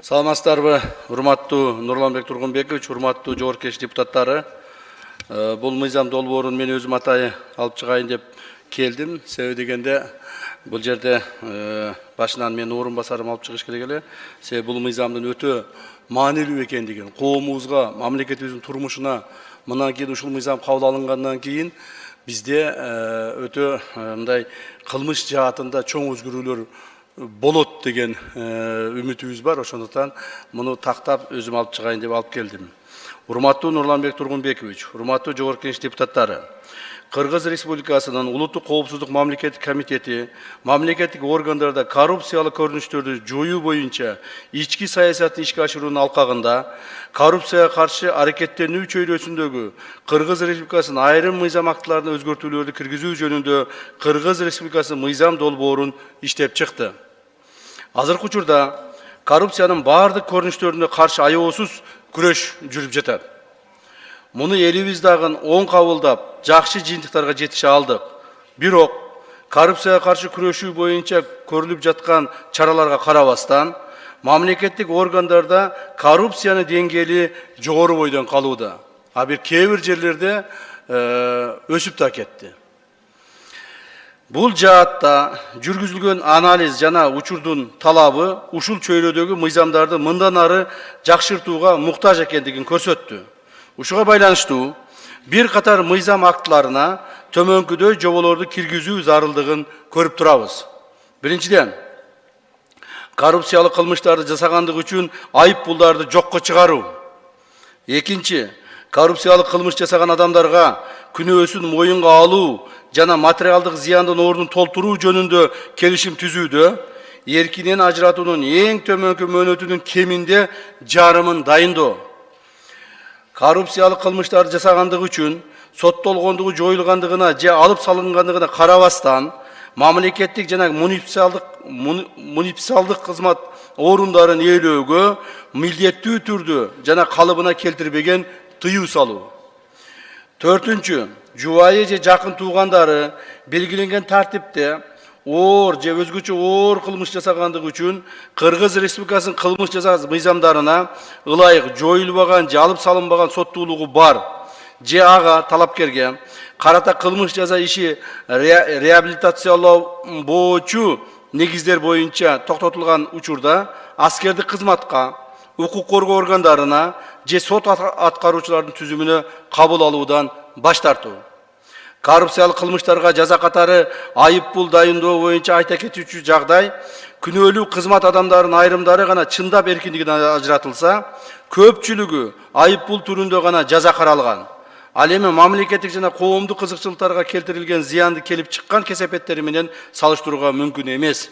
Саламатсыздарбы, урматтуу Нурланбек Тургунбекович, урматтуу жогорку кеңеш депутаттары. Бул мыйзам долбоорун мен өзүм атайын алып чыгайын деп келдим. Себеби дегенде бул жерде башынан мен орун басарым алып чыгыш керек эле. Себеби бул мыйзамдын өтө маанилүү экендигин, коомубузга, мамлекетибиздин турмушуна мындан кийин ушул мыйзам кабыл алынгандан кийин бизде өтө мындай кылмыш жаатында чоң өзгөрүүлөр болот деген үмүтүбүз бар. Ошондуктан муну тактап өзүм алып чыгайын деп алып келдим. Урматтуу Нурланбек Тургунбекович, урматтуу жогорку кеңеш депутаттары, Кыргыз Республикасынын Улуттук коопсуздук мамлекеттик комитети мамлекеттик органдарда коррупциялык көрүнүштөрдү жоюу боюнча ички саясатты ишке ашыруунун алкагында коррупцияга каршы аракеттенүү чөйрөсүндөгү Кыргыз Республикасынын айрым мыйзам актыларына өзгөртүүлөрдү киргизүү жөнүндө Кыргыз Республикасынын мыйзам долбоорун иштеп чыкты. Азыркы учурда коррупциянын баардык көрүнүштөрүнө каршы аеосуз күрөш жүрүп жатат. Муну элибиз дагы оң кабылдап, жакшы жыйынтыктарга жетише алдык. Бирок коррупцияга каршы күрөшүү боюнча көрүлүп жаткан чараларга карабастан, мамлекеттик органдарда коррупциянын деңгээли жогору бойдон калууда. А бир кээ бир жерлерде өсүп да кетти. Бул жаатта жүргүзүлгөн анализ жана учурдун талабы ушул чөйрөдөгү мыйзамдарды мындан ары жакшыртууга муктаж экендигин көрсөттү. Ушуга байланыштуу бир катар мыйзам актыларына төмөнкүдөй жоболорду киргизүү зарылдыгын көрүп турабыз. Биринчиден, коррупциялык кылмыштарды жасагандык үчүн айып пулдарды жокко чыгаруу. Экинчи, коррупциялык кылмыш жасаган адамдарга күнөөсүн моюнга алуу жана материалдык зыяндын ордун толтуруу жөнүндө келишим түзүүдө эркинен ажыратуунун эң төмөнкү мөөнөтүнүн кеминде жарымын дайындоо. Коррупциялык кылмыштарды жасагандык үчүн соттолгондугу жоюлгандыгына же алып салынгандыгына карабастан мамлекеттик жана муниципалдык кызмат орундарын ээлөөгө милдеттүү түрдө жана калыбына келтирбеген тыюу салуу. Төртүнчү, жубайы же жакын туугандары белгиленген тартипте оор же өзгөчө оор кылмыш жасагандык үчүн Кыргыз Республикасынын кылмыш жаза мыйзамдарына ылайык жоюлбаган же алып салынбаган соттуулугу бар же ага талапкерге карата кылмыш жаза иши реабилитациялоочу негиздер боюнча токтотулган учурда аскердик кызматка, укук коргоо органдарына же сот аткаруучулардын түзүмүнө кабыл алуудан баш тартуу. Коррупциялык кылмыштарга жаза катары айып пул дайындоо боюнча айта кетүүчү жагдай, күнөөлүү кызмат адамдарынын айрымдары гана чындап эркиндигинен ажыратылса, көпчүлүгү айып пул түрүндө гана жаза каралган. Ал эми мамлекеттик жана коомдук кызыкчылыктарга келтирилген зыянды келип чыккан кесепеттери менен салыштырууга мүмкүн эмес.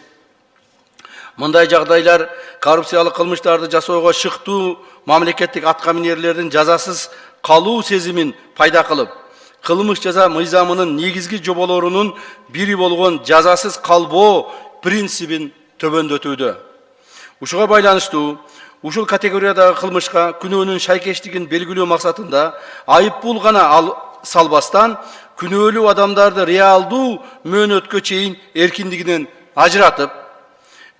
Мындай жагдайлар коррупциялык кылмыштарды жасоого шыктуу мамлекеттик аткаминерлердин жазасыз калуу сезимин пайда кылып, кылмыш жаза мыйзамынын негизги жоболорунун бири болгон жазасыз калбоо принцибин төмөндөтүүдө. Ушуга байланыштуу ушул категориядагы кылмышка күнөөнүн шайкештигин белгилөө максатында айып пул гана салбастан, күнөөлүү адамдарды реалдуу мөөнөткө чейин эркиндигинен ажыратып,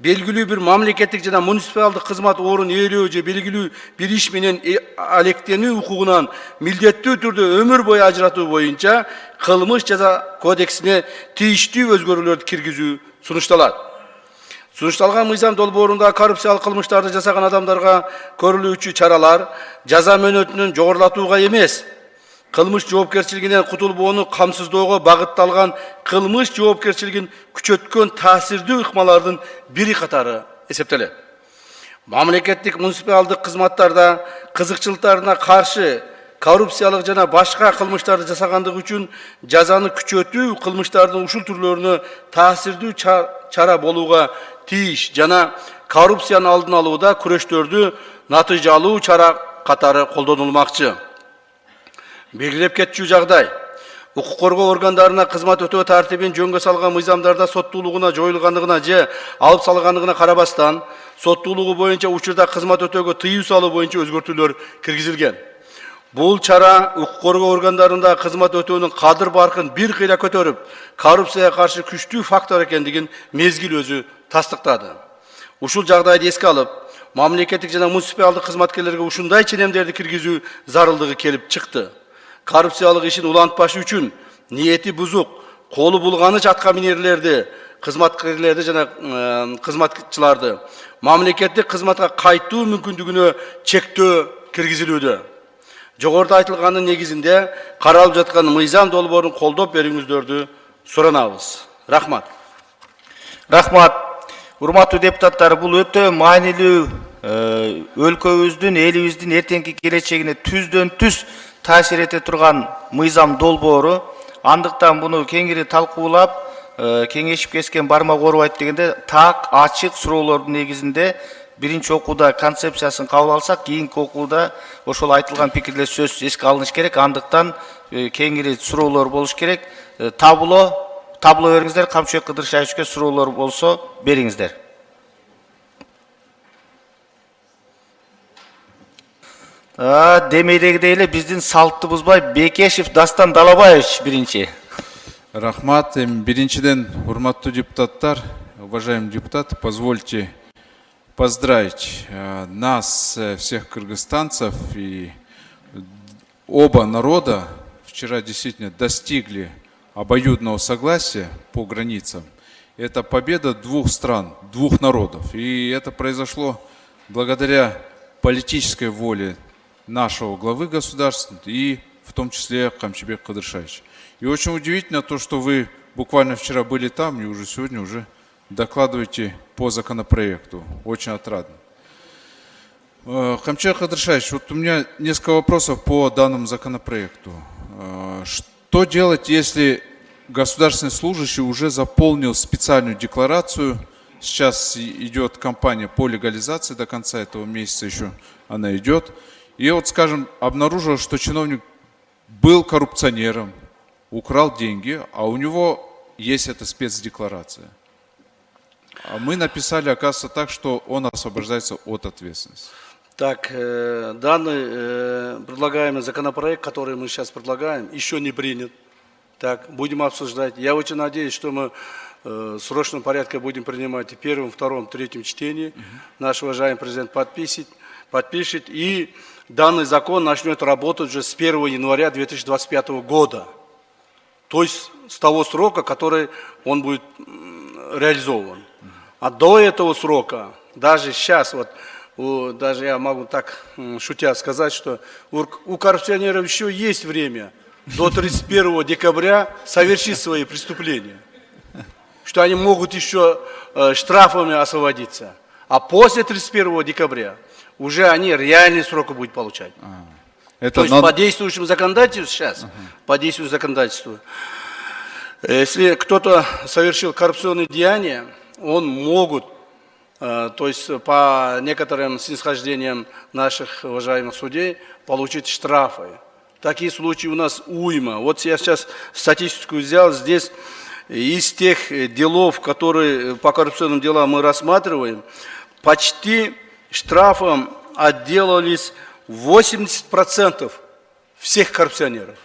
белгилүү бир мамлекеттик жана муниципалдык кызмат орун ээлөө же белгилүү бир иш менен алектенүү укугунан милдеттүү түрдө өмүр бою ажыратуу боюнча кылмыш жаза кодексине тийиштүү өзгөрүүлөрдү киргизүү сунушталат. Сунушталган мыйзам долбоорунда коррупциялык кылмыштарды жасаган адамдарга көрүлүүчү чаралар жаза мөөнөтүнүн жогорулатууга эмес, кылмыш жоопкерчилигинен кутулбоону камсыздоого багытталган кылмыш жоопкерчилигин күчөткөн таасирдүү ыкмалардын бири катары эсептелет. Мамлекеттик муниципалдык кызматтарда кызыкчылыктарына каршы коррупциялык жана башка кылмыштарды жасагандык үчүн жазаны күчөтүү кылмыштардын ушул түрлөрүнө таасирдүү чара болууга тийиш жана коррупциянын алдын алууда күрөштөрдү натыйжалуу чара катары колдонулмакчы. Белгилеп кетчү жагдай, укук коргоо органдарына кызмат өтөө тартибин жөнгө салган мыйзамдарда соттуулугуна жоюлгандыгына же алып салгандыгына карабастан, соттуулугу боюнча учурда кызмат өтөөгө тыюу салуу боюнча өзгөртүүлөр киргизилген. Бул чара укук коргоо органдарында кызмат өтөөнүн кадыр баркын бир кыйла көтөрүп, коррупцияга каршы күчтүү фактор экендигин мезгил өзү тастыктады. Ушул жагдайды эске алып, мамлекеттик жана муниципалдык кызматкерлерге ушундай ченемдерди киргизүү зарылдыгы келип чыкты. Коррупциялык ишин улантпаш үчүн ниети бузук, колу булганыч аткаминерлерди, кызматкерлерди жана кызматчыларды мамлекеттик кызматка кайтуу мүмкүндүгүнө чектөө киргизилүүдө. Жогоруда айтылганын негизинде каралып жаткан мыйзам долбоорун колдоп берүүңүздөрдү суранабыз. Рахмат. Рахмат. Урматтуу депутаттар, бул өтө маанилүү өлкөбүздүн, элибиздин эртеңки келечегине түздөн түз таасир эте турган мыйзам долбоору. Андыктан буну кеңири талкуулап, кеңешип кескен бармак оорубайт дегенде так, ачык суроолордун негизинде биринчи окууда концепциясын кабыл алсак, кийинки окууда ошол айтылган пикирлер сөзсүз эске алыныш керек. Андыктан кеңири суроолор болуш керек. Табло бериңиздер, Камчыбек Кыдыршаевичке суроолор болсо бериңиздер. Демейдегидей эле биздин салтты бузбай Бекешев Дастан Далабаевич биринчи. Рахмат. Биринчиден, урматтуу депутаттар, уважаемые депутаты, позвольте поздравить нас, всех кыргызстанцев, и оба народа вчера действительно достигли обоюдного согласия по границам. Это победа двух стран, двух народов. И это произошло благодаря политической воле нашего главы государства и в том числе Камчыбек Кыдыршаевич. И очень удивительно то, что вы буквально вчера были там и уже сегодня уже докладываете по законопроекту. Очень отрадно. Камчыбек Кыдыршаевич, вот у меня несколько вопросов по данному законопроекту. Что делать, если государственный служащий уже заполнил специальную декларацию? Сейчас идет кампания по легализации, до конца этого месяца еще она идет. И вот, скажем, обнаружил, что чиновник был коррупционером, украл деньги, а у него есть эта спецдекларация. А мы написали, оказывается, так, что он освобождается от ответственности. Так, данный предлагаемый законопроект, который мы сейчас предлагаем, еще не принят. Так, будем обсуждать. Я очень надеюсь, что мы в срочном порядке будем принимать и первом, втором, третьем чтении. Наш уважаемый президент подпишет, и данный закон начнет работать уже с 1 января 2025 года. То есть с того срока, который он будет реализован. А до этого срока, даже сейчас, даже я могу так шутя сказать, что у коррупционеров еще есть время до 31 декабря совершить свои преступления. Что они могут еще штрафами освободиться. А после 31 декабря уже они реальный срок будут получать. То есть по действующему законодательству сейчас, по действующему законодательству, если кто-то совершил коррупционные деяния, он могут, то есть по некоторым снисхождениям наших уважаемых судей, получить штрафы. Такие случаи у нас уйма. Вот я сейчас статистику взял, здесь из тех делов, которые по коррупционным делам мы рассматриваем, почти штрафом отделались 80% всех коррупционеров.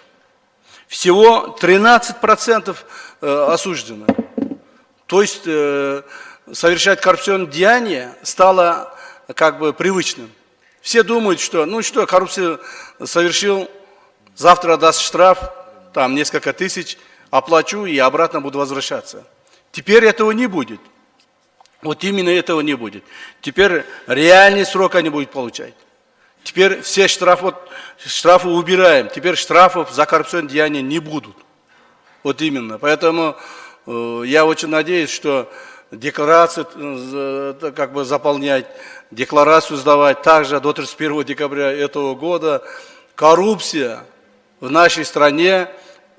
Всего 13% осуждено. То есть совершать коррупционные деяния стало как бы привычным. Все думают, что, коррупцию совершил, завтра даст штраф, там несколько тысяч, оплачу и обратно буду возвращаться. Теперь этого не будет. Вот именно этого не будет. Теперь реальный срок они будут получать. Теперь все штрафы убираем. Теперь штрафов за коррупционные деяния не будут. Вот именно. Поэтому я очень надеюсь, что декларацию заполнять, декларацию сдавать также до 31 декабря этого года. Коррупция в нашей стране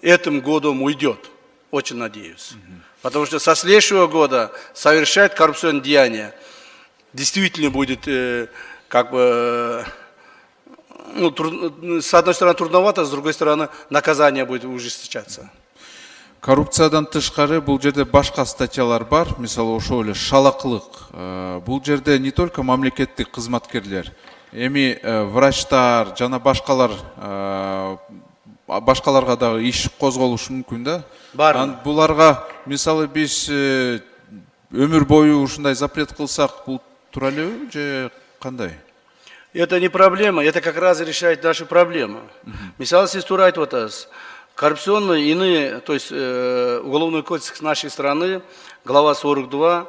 этим годом уйдет. Очень надеюсь. Потому что со следующего года совершать коррупционные деяния действительно будет с одной стороны трудновато, с другой стороны наказание будет ужесточаться. Коррупциядан тышкары бул жерде башка статьялар бар, мисалы ошол эле шалакылык. Бул жерде не только мамлекеттик кызматкерлер, эми врачтар жана башкаларга дагы иш козголушу мүмкүн да. Буларга мисалы биз өмүр бою ушундай запрет кылсак бул туура элеби же қандай? Это не проблема, это как раз и решает нашу проблему. Мисал сіз тура айтып отырсыз. Коррупционные иные, то есть уголовный кодекс нашей страны, глава 42,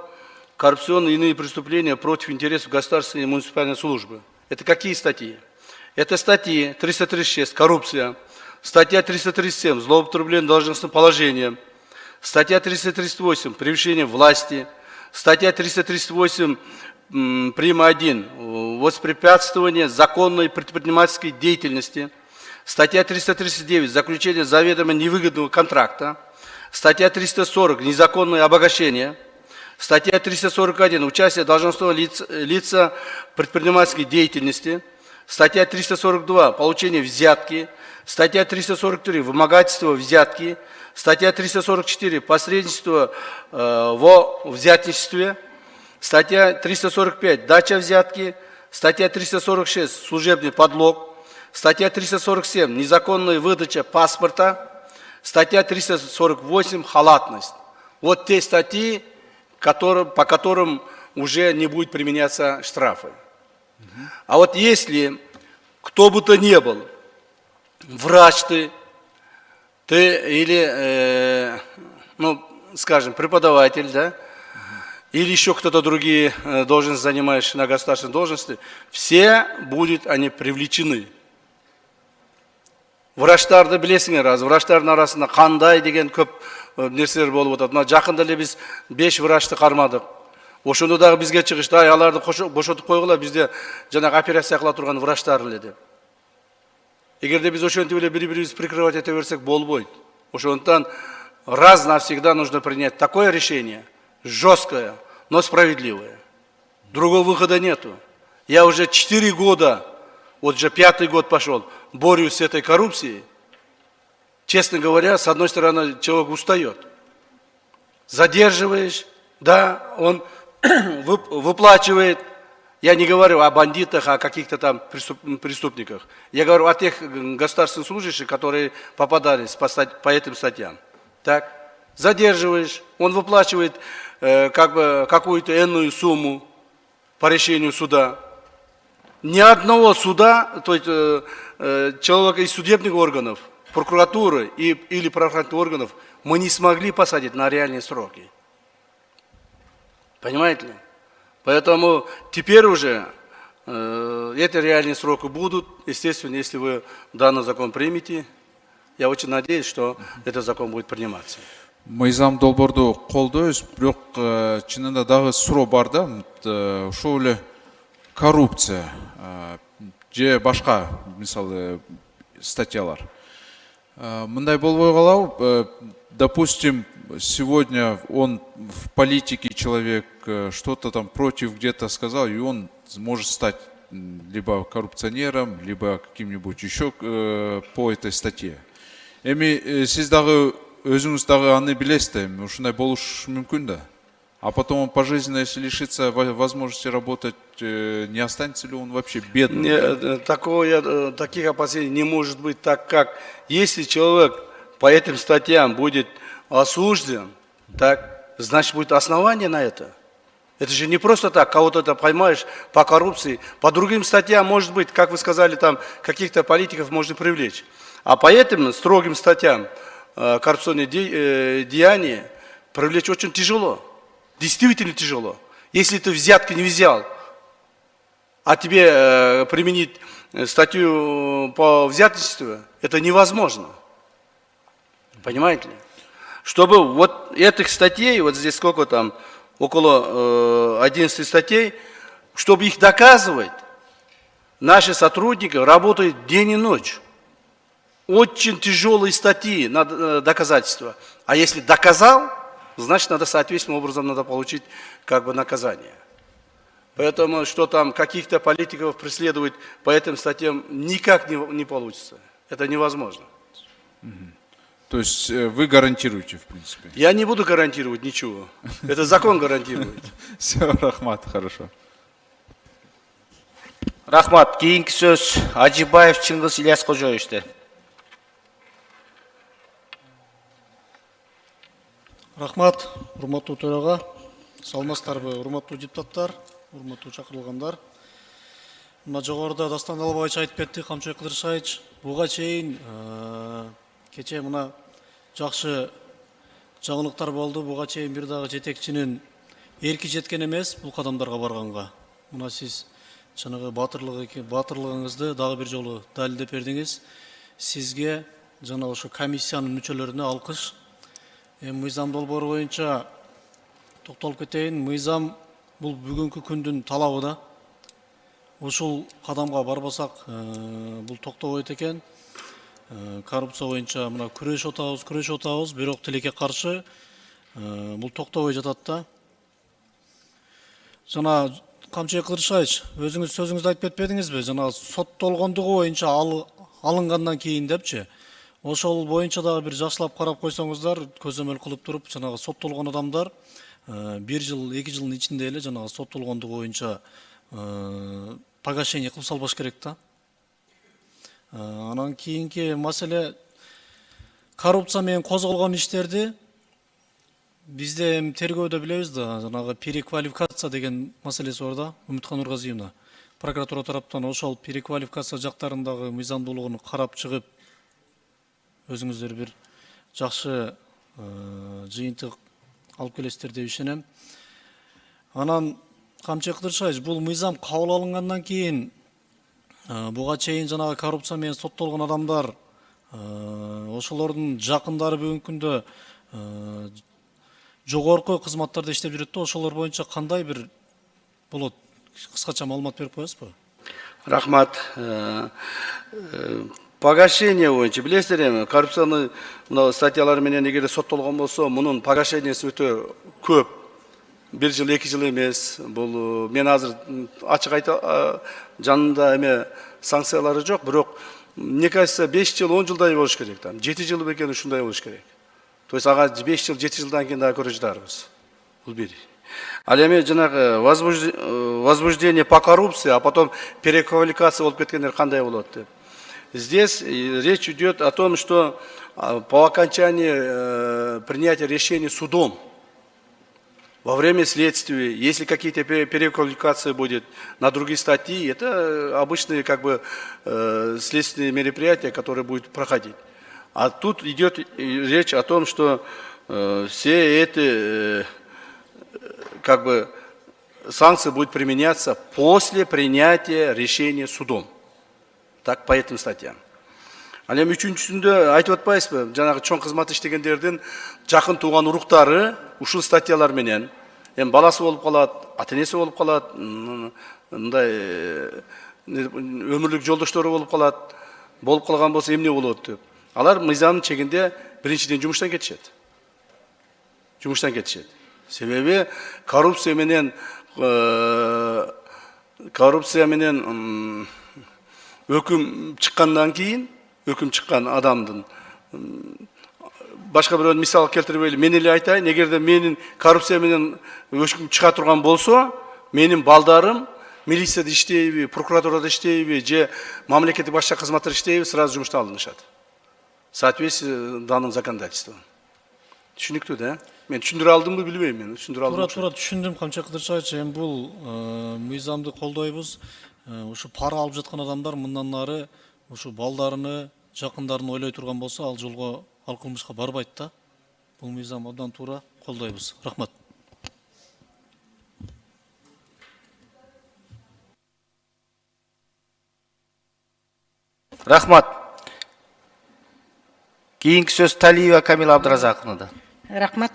коррупционные иные преступления против интересов государственной и муниципальной службы. Это какие статьи? Это статьи 336 коррупция, статья 337 злоупотребление должностным положением, статья 338 превышение власти, статья 338 прим. 1 воспрепятствование законной предпринимательской деятельности, статья 339 заключение заведомо невыгодного контракта, статья 340 незаконное обогащение, статья 341 участие должностного лица в предпринимательской деятельности, статья 342 получение взятки, статья 343 вымогательство взятки, статья 344 посредничество во взятничестве, статья 345 дача взятки, статья 346 служебный подлог, статья 347 незаконная выдача паспорта, статья 348 халатность. Вот те статьи, по которым уже не будет применяться штрафы. А вот если кто бы то ни был, врач ты или, ну, скажем, преподаватель, да, или еще кто-то другие должности занимаешь на государственной должности, все будут они привлечены. Врачтарды білесіңер, раз врачтардың арасында қандай деген көп нәрселер болып отыр. Мына жақында эле біз 5 врачты қармадық. Ошондо дагы бизге чыгышты, ай аларды бошотуп койгула, бизде жанагы операция кыла турган врачтар эле деп. Эгерде биз ошентип эле бири-бирибизди прикрывать эте берсек болбойт. Ошондуктан раз навсегда нужно принять такое решение, жесткое, но справедливое. Другого выхода нету. Я уже 4 года, вот уже 5-й год пошел, борюсь с этой коррупцией. Честно говоря, с одной стороны, человек устает. Задерживаешь, да, он выплачивает. Я не говорю о бандитах, о каких-то там преступниках. Я говорю о тех государственных служащих, которые попадались по этим статьям. Так, задерживаешь, он выплачивает как бы какую-то энную сумму по решению суда. Ни одного суда, то есть человека из судебных органов, прокуратуры или правоохранительных органов мы не смогли посадить на реальные сроки. Понимаете ли? Поэтому теперь уже эти реальные сроки будут, естественно, если вы данный закон примете. Я очень надеюсь, что этот закон будет приниматься. Мыйзам долбоорду колдойбуз, бирок чынында дагы суроо бар да, ошол эле коррупция же башка мисалы статьялар. Мындай болбой калабы, допустим, сегодня он в политике человек что-то там против где-то сказал, и он может стать либо коррупционером, либо каким-нибудь еще по этой статье. Эми сиз дагы өзүңүз дагы аны билесиз да, ушундай болуш мүмкүн да. А потом он пожизненно, если лишится возможности работать, не останется ли он вообще бедным? Нет, таких опасений не может быть, так как если человек по этим статьям будет осужден, так, значит будет основание на это. Это же не просто так, кого-то ты поймаешь по коррупции, по другим статьям, может быть, как вы сказали, там каких-то политиков можно привлечь. А по этим строгим статьям коррупционные деяния привлечь очень тяжело. Действительно тяжело. Если ты взятки не взял, а тебе применить статью по взяточеству, это невозможно. Понимаете ли? Чтобы вот этих статей, вот здесь сколько там, около 11 статей, чтобы их доказывать, наши сотрудники работают день и ночь. Очень тяжелые статьи на доказательства. А если доказал, значит, надо соответственным образом надо получить как бы наказание. Поэтому, что там каких-то политиков преследовать по этим статьям никак не получится. Это невозможно. То есть вы гарантируете, в принципе? Я не буду гарантировать ничего. Это закон гарантирует. Все, рахмат, хорошо. Рахмат, кейинки сөз Ажибаев Чыңгыз Ильяс Кожоевичте. Рахмат, урматтуу төраға, саламатсыздарбы, урматтуу депутаттар, урматтуу чакырылгандар. Мына жогоруда Дастан Далбаевич айтып кетти, Камчыбек Кыдыршаевич. Буга чейин кече мына жакшы жаңылыктар болду. Буга чейин бир дагы жетекчинин эрки жеткен эмес бул кадамдарга барганга. Мына сиз жанагы батырлыгыңызды дагы бир жолу далилдеп бердиңиз. Сизге жана ошо комиссиянын мүчөлөрүнө алкыш. Мыйзам долбоору боюнча токтолуп кетейин. Мыйзам бул бүгүнкү күндүн талабы да. Ушул кадамга барбасак, бул токтобойт экен. Коррупция боюнча мына күрөшүп атабыз, бирок тилекке каршы бул токтобой жатат да. Жана Камчыбек Кыдыршаевич, өзүңүз сөзүңүздү айтып кетпедиңизби? Жана соттолгондугу боюнча алынгандан кийин депчи. Ошол боюнча дагы бир жакшылап карап койсоңуздар, көзөмөл кылып туруп, жанагы соттолгон адамдар 1 жыл, 2 жылдын ичинде эле жанагы соттолгондугу боюнча погашение кылып салбаш керек да. Анан кийинки маселе коррупция менен козголгон иштерди бизде тергөөдө билебиз да, жанагы переквалификация деген маселеси бар да, Үмүткан Нургазиевна. Прокуратура тараптан ошол переквалификация жактарындагы мыйзамдуулугун карап чыгып, өзүңүздөр бир жакшы жыйынтык алып келесиздер деп ишенем. Анан Камчыбек Кыдыршаевич, бул мыйзам кабыл алынгандан кийин буга чейин жанагы коррупция менен соттолгон адамдар, ошолордун жакындары бүгүнкү күндө жогорку кызматтарда иштеп жүрөт да, ошолор боюнча кандай бир болот? Кыскача маалымат берип коесузбу? Рахмат. Погашение боюнча билесиздер эми, коррупцияны мына статьялар менен эгерде соттолгон болсо, мунун погашениеси өтө көп. 1 жыл, 2 жыл эмес. Бул мен азыр ачык айта жанында эме санкциялары жок, бирок мне кажется 5 жыл, 10 жылдай болуш керек. 7 жыл бекен ушундай болуш керек. То есть ага 5 жыл, 7 жылдан кийин дагы көрө жатарбыз. Бул бир. Ал эми жанагы возбуждение по коррупции, а потом переквалификация болуп кеткендер кандай болот деп. Здесь речь идет о том, что по окончании принятия решения судом, во время следствия, если какие-то переквалификации будет на другие статьи, это обычные как бы следственные мероприятия, которые будут проходить. А тут идет речь о том, что все эти как бы санкции будут применяться после принятия решения судом. Так, по этим статьям. Ал эми үчүнчүсүндө айтып атпайсызбы? Жанагы чоң кызмат иштегендердин жакын тууган уруктары ушул статьялар менен эми баласы болуп калат, ата-энеси болуп калат, мындай өмүрлүк жолдоштору болуп калган болсо эмне болот деп. Алар мыйзамдын чегинде биринчиден жумуштан кетишет. Себеби коррупция менен өкүм чыккандан кийин, өкүм чыккан адамдын башка бирөөнүн мисал келтирбейли, мен эле айтайын, эгерде менин коррупция менен өкүм чыга турган болсо, менин балдарым милицияда иштейби, прокуратурада иштейби, же мамлекеттик башка кызматтар иштейби, сразу жумуштан алынышат. В соответствии с данным законодательством. Түшүнүктүү да? Мен түшүндүрө алдымбы билбейм, мен түшүндүрө алдым. Туура түшүндүм, Камчыбек Кыдыршаевич. Эми бул мыйзамды колдойбуз. Ушу пара алып жаткан адамдар мындан ары ушу балдарыны, жакындарын ойлой турган болсо, ал жолго, ал кылмышка барбайт да. Бул мыйзам абдан туура, колдойбуз. Рахмат. Рахмат. Кийинки сөз Талиева Камила Абдыразаковнада. Рахмат.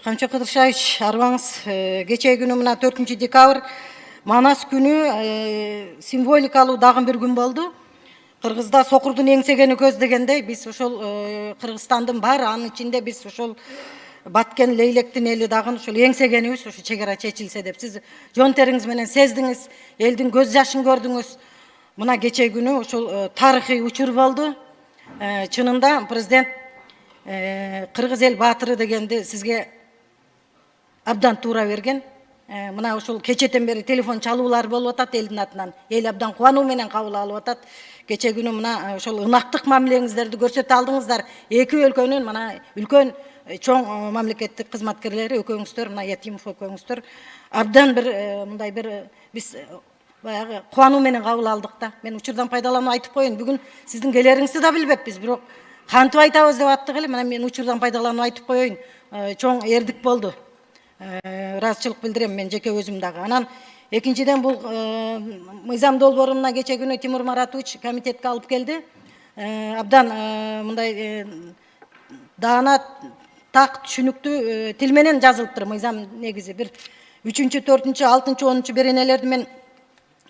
Камчыбек Кыдыршаевич, арбаңыз кечээ күнү мына 4 декабрь Манас күнү символикалуу дагы бир күн болду. Кыргызда сокурдун эңсегени көз дегендей, биз ошол Кыргызстандын баары, анын ичинде биз ошол Баткен Лейлектин эли дагы ошол эңсегенибиз, ошо чек ара чечилсе деп. Сиз жон териңиз менен сездиңиз, элдин көз жашын көрдүңүз. Мына кечээ күнү ошол тарыхый учур болду. Чынында президент Кыргыз эл баатыры дегенди сизге абдан туура берген. Мына ошол кечеден бери телефон чалуулар болуп атат элдин атынан. Эл абдан кубануу менен кабыл алып атат. Кечээ күнү мына ошол ынактык мамилеңиздерди көрсөтө алдыңыздар. Эки өлкөнүн мына үлкөн чоң мамлекеттик кызматкерлери экөөңүздөр, мына Ятимов экөөңүздөр абдан бир мындай бир биз баягы кубануу менен кабыл алдык да. Мен учурдан пайдаланып айтып коеюн. Бүгүн сиздин келериңизди да билбеппиз, бирок кантип айтабыз деп аттык эле. Мына мен учурдан пайдаланып айтып коеюн. Чоң эрдик болду. Ыраазычылык билдирем мен жеке өзүм дагы. Анан экинчиден бул мыйзам долбоорунда кече күнү Тимур Маратович комитетке алып келди. Абдан мындай даана так түшүнүктүү тил менен жазылыптыр мыйзам негизи. Бир 3-чү, 4-чү, 6-чы, 10-чу беренелерди мен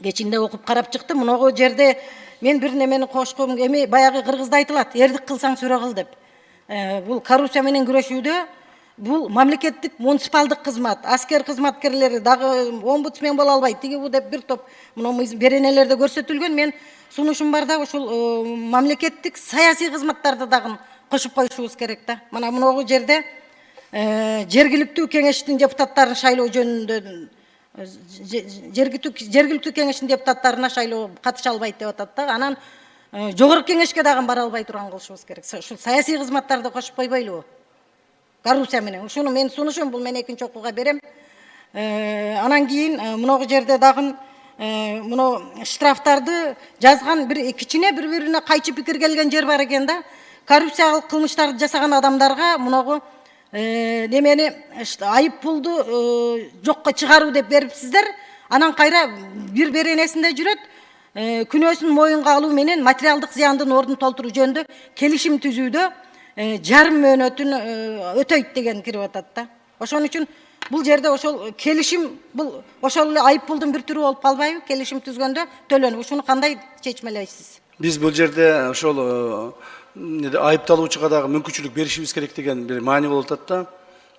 кечинде окуп карап чыктым. Мыногу жерде мен бир немени кошком. Эми баягы кыргызда айтылат, эрдик кылсаң сүрө кыл деп. Бул коррупция менен күрөшүүдө бул мамлекеттик муниципалдык кызмат, аскер кызматкерлери дагы омбудсмен боло албайт. Тиги бу деп бир топ мына беренелерде көрсөтүлгөн. Мен сунушум бар да ушул мамлекеттик саясий кызматтарды дагы кошуп коюшубуз керек да. Мына мыногу жерде жергиликтүү кеңештин депутаттарын шайлоо жөнүндө жергиликтүү кеңештин депутаттарына шайлоо катыша албайт деп атат да. Анан жогорку кеңешке дагы бара албай турган кылышыбыз керек. Ушул саясий кызматтарды кошуп койбойлубу? Коррупция менен. Ушуну мен сунушум, бул мен экинчи окууга берем. Анан кийин мыногу жерде дагы мына штрафтарды жазган бир кичине бири-бирине кайчы пикир келген жер бар экен да. Коррупциялык кылмыштарды жасаган адамдарга мыногу немени айып пулду жокко чыгаруу деп берипсиздер. Анан кайра бир беренесинде жүрөт. Күнөөсүн моюнга алуу менен материалдык зыяндын ордун толтуруу жөнүндө келишим түзүүдө жарым мөөнөтүн өтөйт деген кирип атат да. Ошон үчүн бул жерде ошол келишим, бул ошол эле айып пулдун бир түрү болуп калбайбы? Келишим түзгөндө төлөнүп. Ушуну кандай чечмелейсиз? Биз бул жерде ошол айыпталуучуга дагы мүмкүнчүлүк беришибиз керек деген бир маани болуп атат да.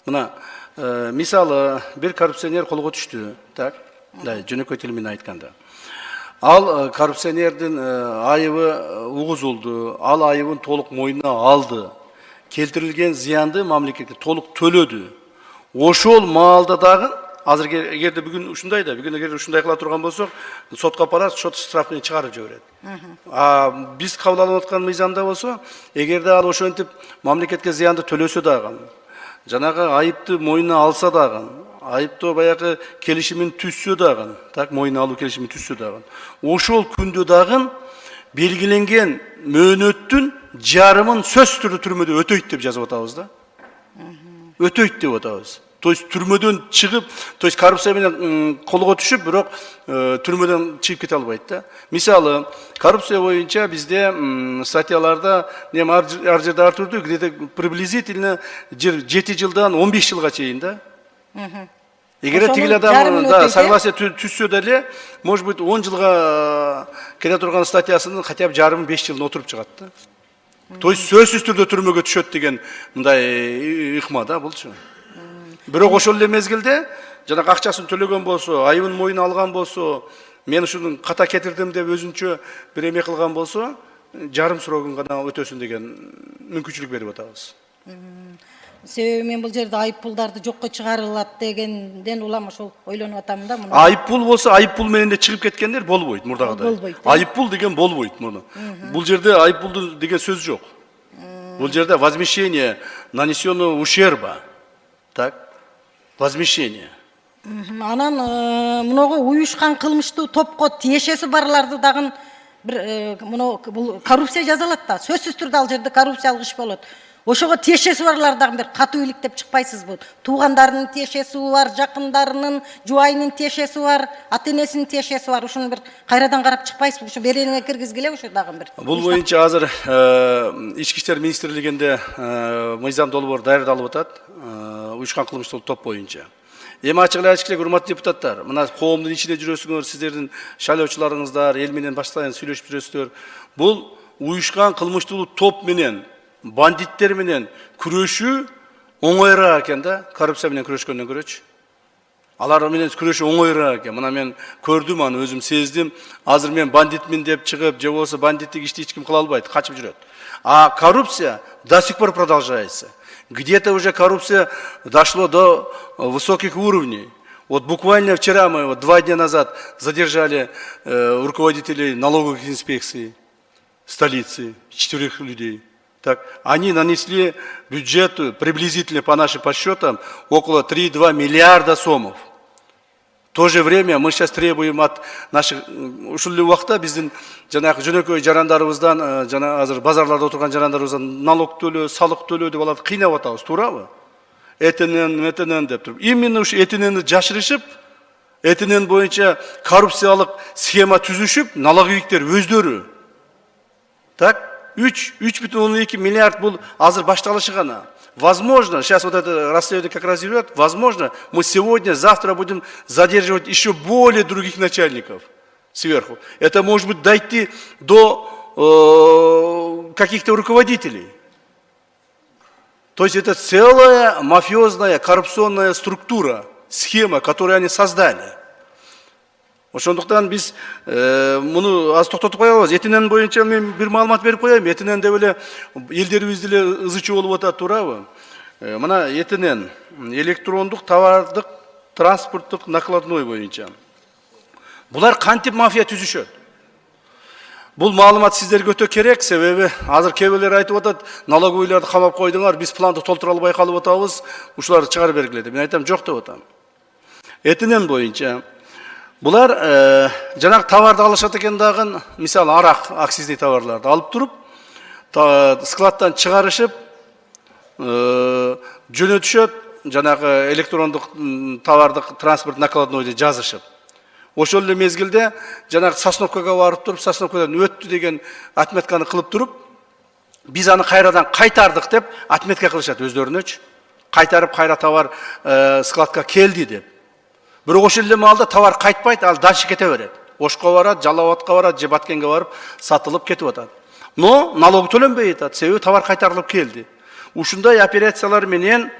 Мына мисалы бир коррупционер колго түштү, так? Жөнөкөй тил менен айтканда. Ал коррупционердин айыбы угузулду, ал айыбын толук мойнуна алды. Келтирилген зыянды мамлекетке толук төлөдү. Ошол маалда дагы азыр эгерде бүгүн ушундай да, бүгүн эгер ушундай кыла турган болсок, сотко апарат, сот штрафын чыгарып жиберет. Биз кабыл алып аткан мыйзамда болсо, эгерде ал ошентип мамлекетке зыянды төлөсө дагы, жанагы айыпты мойнуна алса дагы, айыптоо баягы келишимин түзсө дагы, так, мойнуна алуу келишимин түзсө дагы, ошол күндө дагы белгиленген мөөнөттүн жарымын сөзсүз түрдө түрмөдө өтөйт деп жазып атабыз да. Өтөйт деп атабыз. То есть түрмөдөн чыгып, то есть коррупция менен колго түшүп, бирок түрмөдөн чыгып кете албайт да. Мисалы, коррупция боюнча бизде статьяларда нем ар жерде ар түрдүү, где-то приблизительно 7 жылдан 15 жылга чейин да. Эгер тигил адам согласие түзсө деле, может быть 10 жылга кете турган статьясынын хотя бы жарым 5 жылын отуруп чыгат да. То есть сөзсүз түрдө түрмөгө түшөт деген мындай ыкма да булчу. Бирок ошол эле мезгилде жанагы акчасын төлөгөн болсо, айыбын мойнуна алган болсо, мен ушуну ката кетирдим деп өзүнчө бир эме кылган болсо, жарым срогун гана өтөсүн деген мүмкүнчүлүк берип атабыз. Себеби мен бул жерде айып пулдарды жокко чыгарылат дегенден улам ошол ойлонуп атам да. Айып пул болсо, айып пул менен да чыгып кеткендер болбойт мурдагыдай. Болбойт. Айып пул деген болбойт муну. Бул жерде айып пул деген сөз жок. Бул жерде возмещение нанесенного ущерба. Так? Возмещение. Анан мыногу уюшкан кылмыштуу топко тиешеси барларды дагы бир бул коррупция жазалат да. Сөзсүз түрдө ал жерде коррупциялык иш болот. Ошого тиешеси барлар дагы бир катуу иликтеп чыкпайсызбы? Туугандарынын тиешеси бар, жакындарынын, жубайынын тиешеси бар, ата-энесинин тиешеси бар. Ушуну бир кайрадан карап чыкпайсызбы? Ушу беренеге киргизгиле ушу дагы бир. Бул боюнча азыр Ички иштер министрлигинде мыйзам долбоор даярдалып атат. Уюшкан кылмыштуу топ боюнча. Эми ачык эле айтыш керек, урматтуу депутаттар. Мына коомдун ичинде жүрөсүңөр, сиздердин шайлоочуларыңыздар, эл менен баштайын сүйлөшүп жүрөсүздөр. Бул уюшкан кылмыштуу топ менен, бандиттер менен күрөшүү оңоюраак экен да, коррупция менен күрөшкөндөн көрөчү. Алар менен күрөшүү оңоюраак экен. Мына мен көрдүм, аны өзүм сездим. Азыр мен бандитмин деп чыгып, же болбосо бандиттик ишти эч ким кыла албайт, качып жүрөт. А коррупция до сих пор продолжается. Где-то уже коррупция дошло до высоких уровней. Вот буквально вчера мы, 2 дня назад, задержали руководителей налоговых инспекций столицы, 4 людей. Так, они нанесли бюджету приблизительно по нашим подсчетам около 3,2 миллиарда сомов. В то же время мы сейчас требуем от наших ушул убакта биздин жанагы жөнөкөй жарандарыбыздан жана азыр базарларда отурган жарандарыбыздан налог төлөө, салык төлөө деп алат кыйнап атабыз, туурабы? Этенен деп туруп. Именно ушу этененди жашырышып, этенен боюнча коррупциялык схема түзүшүп, налоговиктер өздөрү. Так, 3,2 миллиард бул азыр башталышы гана. Возможно, сейчас вот это расследование как раз идет, возможно, мы сегодня, завтра будем задерживать еще более других начальников сверху. Это может быть дойти до каких-то руководителей. То есть это целая мафиозная, коррупционная структура, схема, которую они создали. Ошондуктан биз муну аз токтотуп кое алабыз. Этинен боюнча мен бир маалымат берип коеюн. Этинен деп эле элдерибиз деле ызы чуу болуп атат, туурабы? Мына этинен электрондук товардык транспорттук накладной боюнча. Булар кантип мафия түзүшөт? Бул маалымат сиздерге өтө керек, себеби азыр кээ айтып атат, налоговыйларды камап койдуңар, биз планды толтура албай калып атабыз, ушуларды чыгарып бергиле деп. Мен айтам, жок деп атам. Этинен боюнча булар жанагы товарды алышат экен дагы, мисалы арак, акцизный товарларды алып туруп, складтан чыгарышып, жөнөтүшөт, жанагы электрондук товардык транспорт накладнойду жазышып. Ошол эле мезгилде жанагы Сосновкага барып туруп, Сосновкадан өттү деген отметканы кылып туруп, биз аны кайрадан кайтардык деп отметка кылышат өздөрүнөчү. Кайтарып кайра товар складка келди деп. Бирок ошол эле маалда товар кайтпайт, ал дальше кете берет. Ошко барат, Жалал Абадка барат, же Баткенге барып сатылып кетип атат. Но налог төлөнбөй атат, себеби товар кайтарылып келди. Ушундай операциялар менен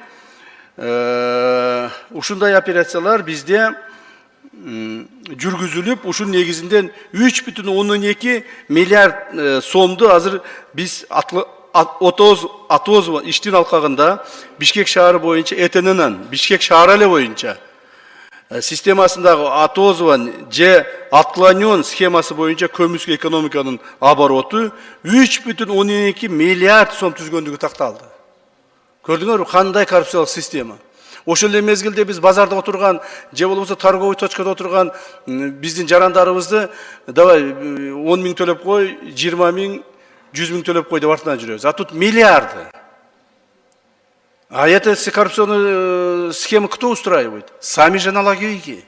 бизде жүргүзүлүп, ушун негизинен 3,2 миллиард сомду азыр биз Атозова иштин алкагында Бишкек шаары боюнча этененен, Бишкек шаары эле боюнча системасындагы Атозова же отклонен схемасы боюнча көмүскө экономиканын обороту 3,2 миллиард сом түзгөндүгү такталды. Көрдүңөрбү, кандай коррупциялык система? Ошол эле мезгилде биз базарда отурган, же болбосо торговый точкада отурган биздин жарандарыбызды давай 10 миң төлөп кой, 20 миң, 100 миң төлөп кой деп артынан жүрөбүз. А тут миллиарды. А эту коррупционную схему кто устраивает? Сами же налоговики.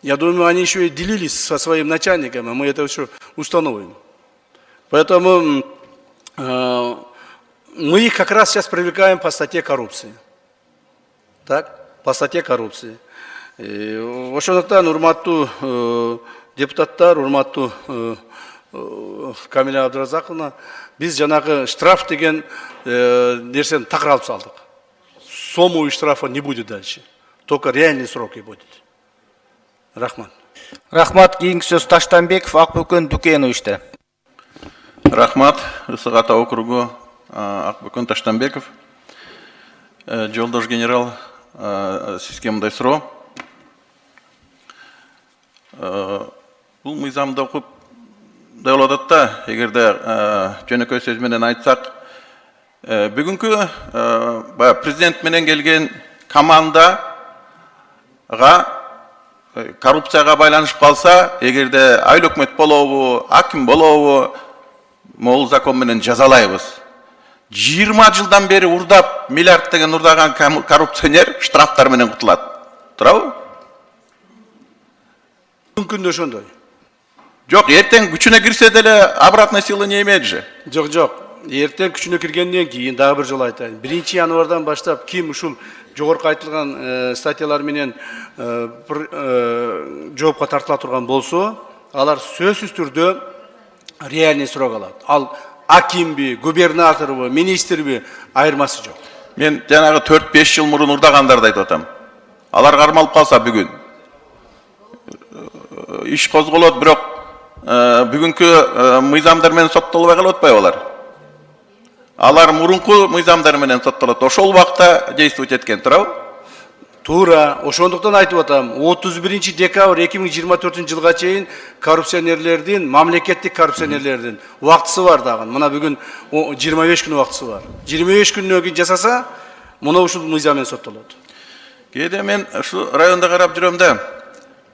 Я думаю, они еще и делились со своим начальником, а мы это еще установим. Поэтому мы их как раз сейчас привлекаем по статье коррупции. Так, по статье коррупции. Ошондуктан урматтуу депутаттар, урматтуу Камиля Абдуразаковна, биз жанагы штраф деген нерсени такыр алып салдык. Сумму штрафа не будет дальше. Только реальные сроки будет. Рахмат. Рахмат. Кийинки сөз Таштанбеков Акбөкөн Дүкеновичте. Рахмат. Ысык Ата округу Акбөкөн Таштанбеков. Жолдош генерал системадай суроо. Бул мыйзамды окуп болот атат да, эгерде жөнөкөй сөз менен айтсак, бүгүнкү президент менен келген командага коррупцияга байланышып калса, эгерде айыл өкмөт болобу, аким болобу, могул закон менен жазалайбыз. 20 жылдан бери урдап, миллиард деген урдаган коррупционер штрафтар менен кутулат. Туурабы? Мүмкүн ошондой. Жок, эртең күчүнө кирсе деле обратная сила не имеет же. Жок. Эртең күчүнө киргенден кийин дагы бир жолу айтайын. 1-январдан баштап ким ушул жогорку айтылган статьялар менен жоопко тартыла турган болсо, алар сөзсүз түрдө реальный срок алат. Ал акимби, губернаторбу, министрби айырмасы жок. Мен жанагы 4-5 жыл мурун урдагандарды айтып атам. Алар кармалып калса бүгүн иш козголот, бирок бүгүнкү мыйзамдар менен соттолбой калып атпайбы алар? Алар мурунку мыйзамдар менен соттолот. Ошол убакта действовать эткен, туурабы? Туура, ошондуктан айтып атам, 31 декабрь 2024 жылга чейин коррупционерлердин, мамлекеттик коррупционерлердин убактысы бар дагы. Мына бүгүн 25 күн убактысы бар. 25 күннөн кийин жасаса, мына ушул мыйзам менен соттолот. Кээде мен ушу районда карап жүрөм да,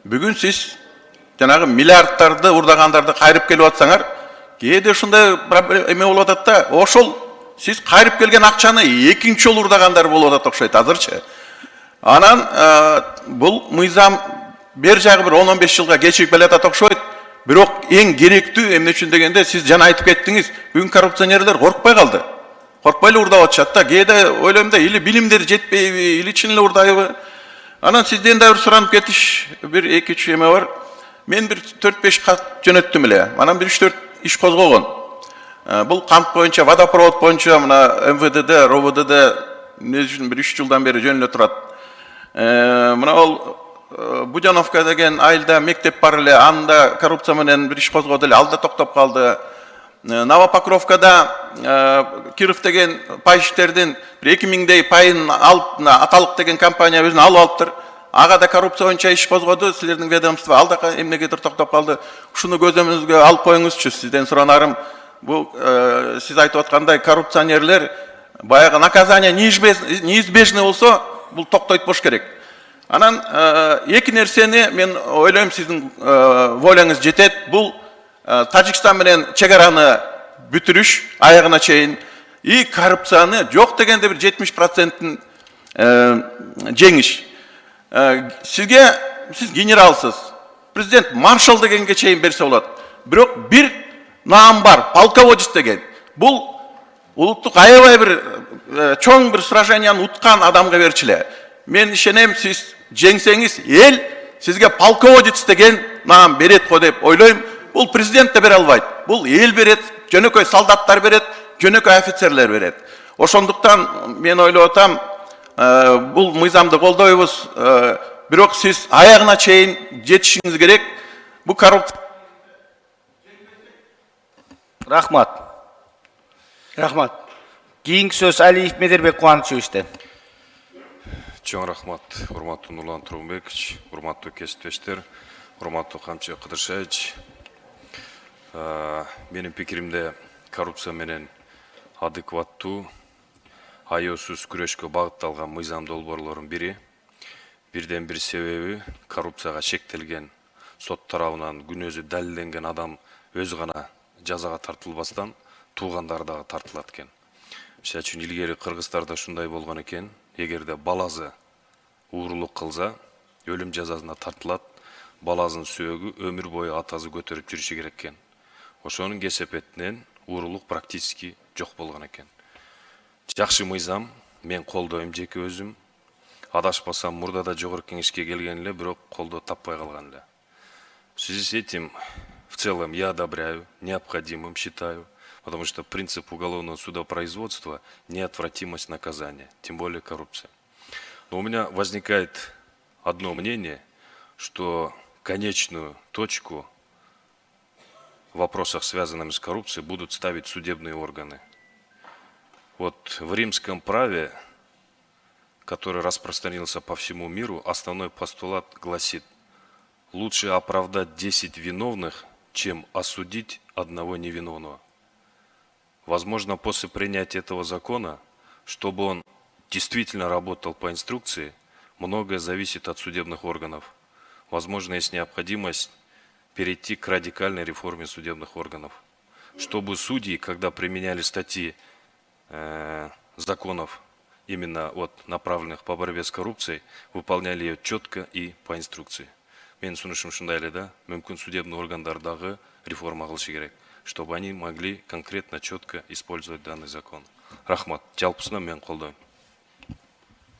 бүгүн сиз жанагы миллиардтарды урдагандарды кайрып келип атсаңар, кээде ушундай эме болуп атат да, ошол сиз кайрып келген акчаны экинчи жолу урдагандар болуп атат окшойт азырчы. Анан бул мыйзам бер жагы бир 10-15 жылга кечигип келатат окшойт. Бирок эң керектүү эмне үчүн дегенде сиз жана айтып кеттиңиз, бүгүн коррупционерлер коркпой калды. Коркпой эле урдап атышат да. Кээде ойлойм да, или билимдери жетпейби, или чын эле урдайбы. Анан сизден да бир суранып кетиш, бир 2-3 эме бар. Мен бир 4-5 кат жөнөттүм эле. Анан бир 3-4 иш козгогон. Бул кант боюнча, водопровод боюнча мына МВДде, РОВДде эмне үчүн бир 3 жылдан бери жөнүлө турат. Мына ол Будяновка деген айылда мектеп бар эле, анда коррупция менен бир иш козгоду эле, ал да токтоп калды. Новопокровкада Киров деген пайштердин бир 2000дей пайын алып, Аталык деген компания өзүнө алып алыптыр. Ага да коррупция боюнча иш козгоду, силердин ведомство, ал да эмнегедир токтоп калды. Ушуну көзөмүзгө алып коюңузчу, сизден суранарым. Бул сиз айтып аткандай коррупционерлер баягы наказание неизбежный болсо, бул токтойт болуш керек. Анан эки нерсени мен ойлойм сиздин волаңыз жетет. Бул Тажикстан менен чек араны бүтүрүш аягына чейин и коррупцияны жок дегенде бир 70%-ын жеңиш. Сиз генералсыз. Президент маршал дегенге чейин берсе болот. Бирок бир наам бар, полководец деген. Бул улуттук аябай бир чоң бир сраженияны уткан адамга берчиле. Мен ишенем, сиз жеңсеңиз, эл сизге полководец деген наам берет го деп ойлойм. Бул президент да бере албайт. Бул эл берет, жөнөкөй солдаттар берет, жөнөкөй офицерлер берет. Ошондуктан мен ойлоп атам, бул мыйзамды колдойбуз, бирок сиз аягына чейин жетишиңиз керек. Бул коррупция. Рахмат. Рахмат. Кийинки сөз Алиев Медербек Кубанычевичте. Чоң рахмат, урматтуу Нурлан Тургунбекович, урматтуу кесиптештер, урматтуу Камчы Кыдыршевич. Менин пикиримде коррупция менен адекваттуу, аяосуз күрөшкө багытталган мыйзам долбоорлордун бири. Бирден бир себеби коррупцияга шектелген, сот тарабынан күнөөсү далилденген адам өзү гана жазага тартылбастан туугандары дагы тартылат экен. Мисалы үчүн илгери Кыргызстарда ушундай болгон экен. Эгерде баласы уурулук кылса, өлүм жазасына тартылат, баласынын сөөгү өмүр бою атасы көтөрүп жүрүшү керек экен. Ошонун кесепетинен уурулук практически жок болгон экен. Жакшы мыйзам, мен колдойм жеке өзүм. Адашпасам, мурда да жогорку кеңешке келген эле, бирок колдоо таппай калган эле. В связи с этим, в целом, я одобряю, необходимым считаю, потому что принцип уголовного судопроизводства – неотвратимость наказания, тем более коррупция. Но у меня возникает одно мнение, что конечную точку в вопросах, связанных с коррупцией, будут ставить судебные органы. Вот в римском праве, который распространился по всему миру, основной постулат гласит: лучше оправдать 10 виновных, чем осудить одного невиновного. Возможно, после принятия этого закона, чтобы он действительно работал по инструкции, многое зависит от судебных органов. Возможно, есть необходимость перейти к радикальной реформе судебных органов, чтобы судьи, когда применяли статьи законов, именно вот направленных по борьбе с коррупцией, выполняли ее четко и по инструкции. Мен сунушум ушундай эле да, мүмкүн судебный органдардагы реформа кылышы керек, чтобы они могли конкретно, четко использовать данный закон. Рахмат. Жалпысынан мен колдойм.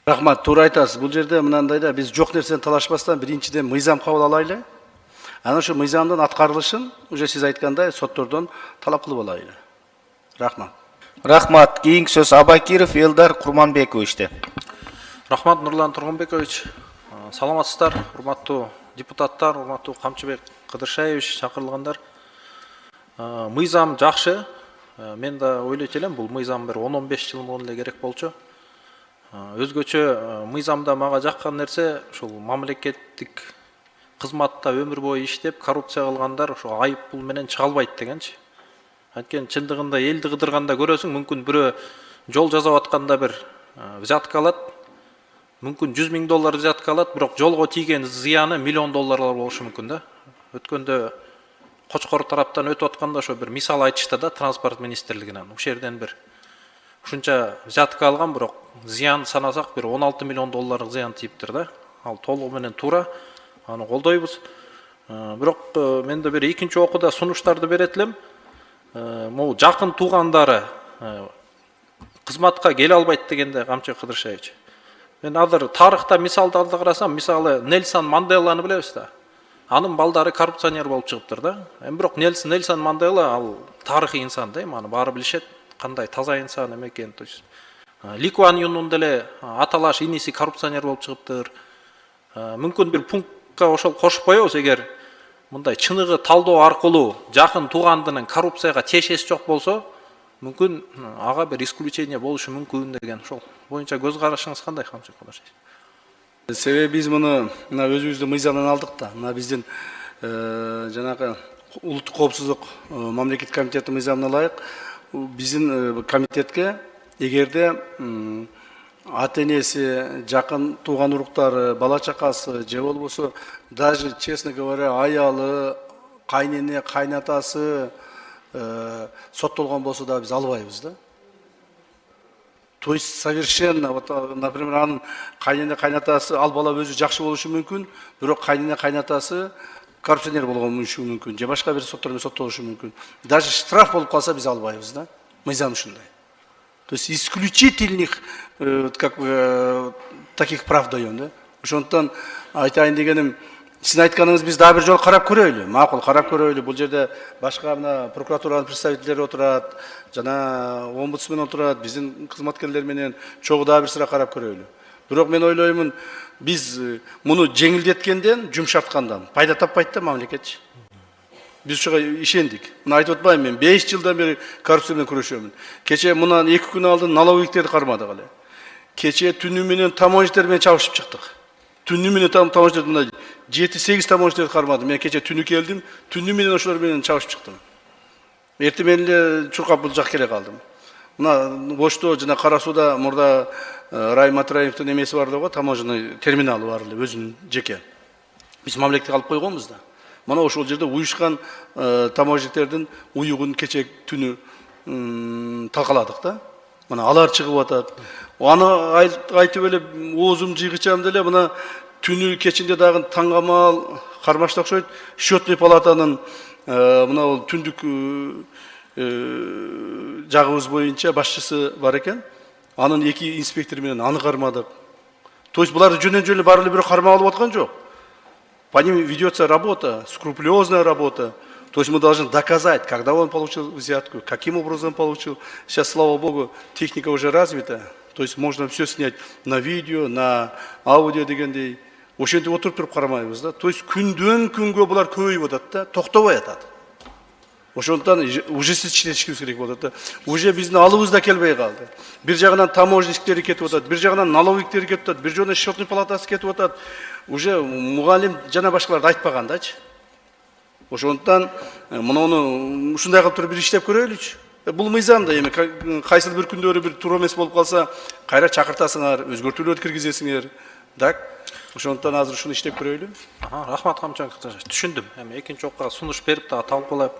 Рахмат, туура айтасыз. Бул жерде мынандай да, биз жок нерсени талашпастан биринчиден мыйзам кабыл алайлы. Анан ошо мыйзамдын аткарылышын уже сиз айткандай соттордон талап кылып алайлы. Рахмат. Рахмат. Кийинки сөз Абакиров Элдар Курманбековичте. Рахмат, Нурлан Тургунбекович. Саламатсыздар, урматтуу депутаттар, урматтуу Камчыбек Кыдыршаевич, чакырылгандар. Мыйзам жакшы. Мен да ойлойт элем, бул мыйзам бир 10-15 жыл мурун эле керек болчу. Өзгөчө мыйзамда мага жаккан нерсе ушул мамлекеттик кызматта өмүр бою иштеп, коррупция кылгандар ошо айып пул менен чыга албайт дегенчи. Анткени чындыгында элди кыдырганда көрөсүң, мүмкүн бирөө жол жасап атканда бир взятка алат. мүмкін 100 000 доллар взятка алат, бирок жолго тийген зыяны миллион долларлар болушу мүмкүн да. Өткөндө Кочкор тараптан өтүп атканда ошо бир мисал айтышты да транспорт министрлигинен. Ошол жерден бир ушунча взятка алган, бирок зыян санасак бир 16 миллион долларлык зыян тийиптир да. Ал толугу менен туура, аны колдойбуз. Бирок мен да бир экинчи окууда сунуштарды берет элем. Могу жакын туугандары кызматка келе албайт дегенде Камчыбек Кыдыршаевич. Мен азыр тарыхта мисалдарды карасам, мисалы Нельсон Манделаны билебиз да. Анын балдары коррупционер болуп чыгыптыр да. Бирок Нельсон Мандела ал тарыхый инсан да, аны баары билишет, кандай таза инсан эме экенин. То есть Ли Куан Юнун деле аталаш иниси коррупционер болуп чыгыптыр. Мүмкүн бир пунктка ошол кошуп коебуз, эгер мындай чыныгы талдоо аркылуу жакын туугандынын коррупцияга тиешеси жок болсо, мүмкүн ага бир исключение болушу мүмкүн деген. Ошол боюнча көз карашыңыз кандай, Камчыбек Кыдыршаевич? Себеби биз муну мына өзүбүздүн мыйзамдан алдык да. Мына биздин жанагы улуттук коопсуздук мамлекеттик комитеттин мыйзамына ылайык биздин комитетке эгерде ата энеси, жакын тууган уруктары, бала чакасы же болбосо даже, честно говоря, аялы, кайнене, кайнатасы соттолгон болсо да биз албайбыз да. То есть совершенно, вот, например, анын кайнене, кайнатасы, ал бала өзү жакшы болушу мүмкүн, бирок кайнене, кайнатасы коррупционер болгону мүмкүн, же башка бир соттор менен соттолушу мүмкүн. Даже штраф болуп калса биз албайбыз да. Мыйзам ушундай. То есть исключительных таких прав даем, да. Ошондуктан айтайын дегеним, сиздин айтканыңыз биз дагы бир жолу карап көрөйлү. Макул, карап көрөйлү. Бул жерде башка мына прокуратуранын представителдери отурат, жана омбудсмен отурат, биздин кызматкерлер менен чогуу дагы бир сыра карап көрөйлү. Бирок мен ойлоймун, биз муну жеңилдеткенден, жумшарткандан пайда таппайт да мамлекет. Биз ушуга ишендик. Мына айтып атпайм, мен 5 жылдан бери коррупция менен күрөшөмүн. Кече мындан 2 күн алдын налоговиктерди кармадык эле. Кече түнү менен таможниктер менен чабышып чыктык. Түнү менен таможниктер мына 7-8 таможниктер кармадым. Мен кече түнү келдим, түнү менен ошолор менен чабышып чыктым. Эртең менен эле чуркап бул жак келе калдым. Мына Бошто жана Кара Сууда мурда Райым Матраевдин эмеси бар го, таможенный терминалы бар эле, өзүнүн жеке. Биз мамлекетке алып койгонбуз да. Мана ошол жерде уюшкан таможниктердин уюгун кече түнү талкаладык да. Мына алар чыгып атат. Аны айтып эле оозум жыйгычам деле мына түнү кечинде дагы таңгамал кармашты окшойт. Счетный палатанын мына бул түндүк жагыбыз боюнча башчысы бар экен. Анын 2 инспектор менен аны кармадык. То есть булар жөнөн жөн эле баары эле бирөө кармап алып аткан жок. По ним ведется работа, скрупулезная работа. То есть мы должны доказать, когда он получил взятку, каким образом получил. Сейчас, слава богу, техника уже развита. То есть можно все снять на видео, на аудио дегендей. Ошентип отуруп туруп кармайбыз да. То есть күндөн күнгө булар көбөйүп атат да, токтобой атат. Ошондуктан ужесточить керек болот да. Уже биздин алыбыз да келбей калды. Бир жагынан таможниктери кетип атат, бир жагынан налоговиктери кетип атат, бир жагынан счетный палатасы кетип атат. Уже мугалим жана башкаларды айтпагандачы. Ошондуктан муну ушундай кылып туруп бир иштеп көрөйлүчү. Бул мыйзамда эми кайсыл бир күндөрү бир туура эмес болуп калса, кайра чакыртасыңар, өзгөртүүлөрдү киргизесиңер. Так? Ошондуктан азыр ушуну иштеп көрөйлү. Рахмат, Камчыбек Кыдыршаевич. Түшүндүм. Эми экинчи окуга сунуш берип дагы талкуулап.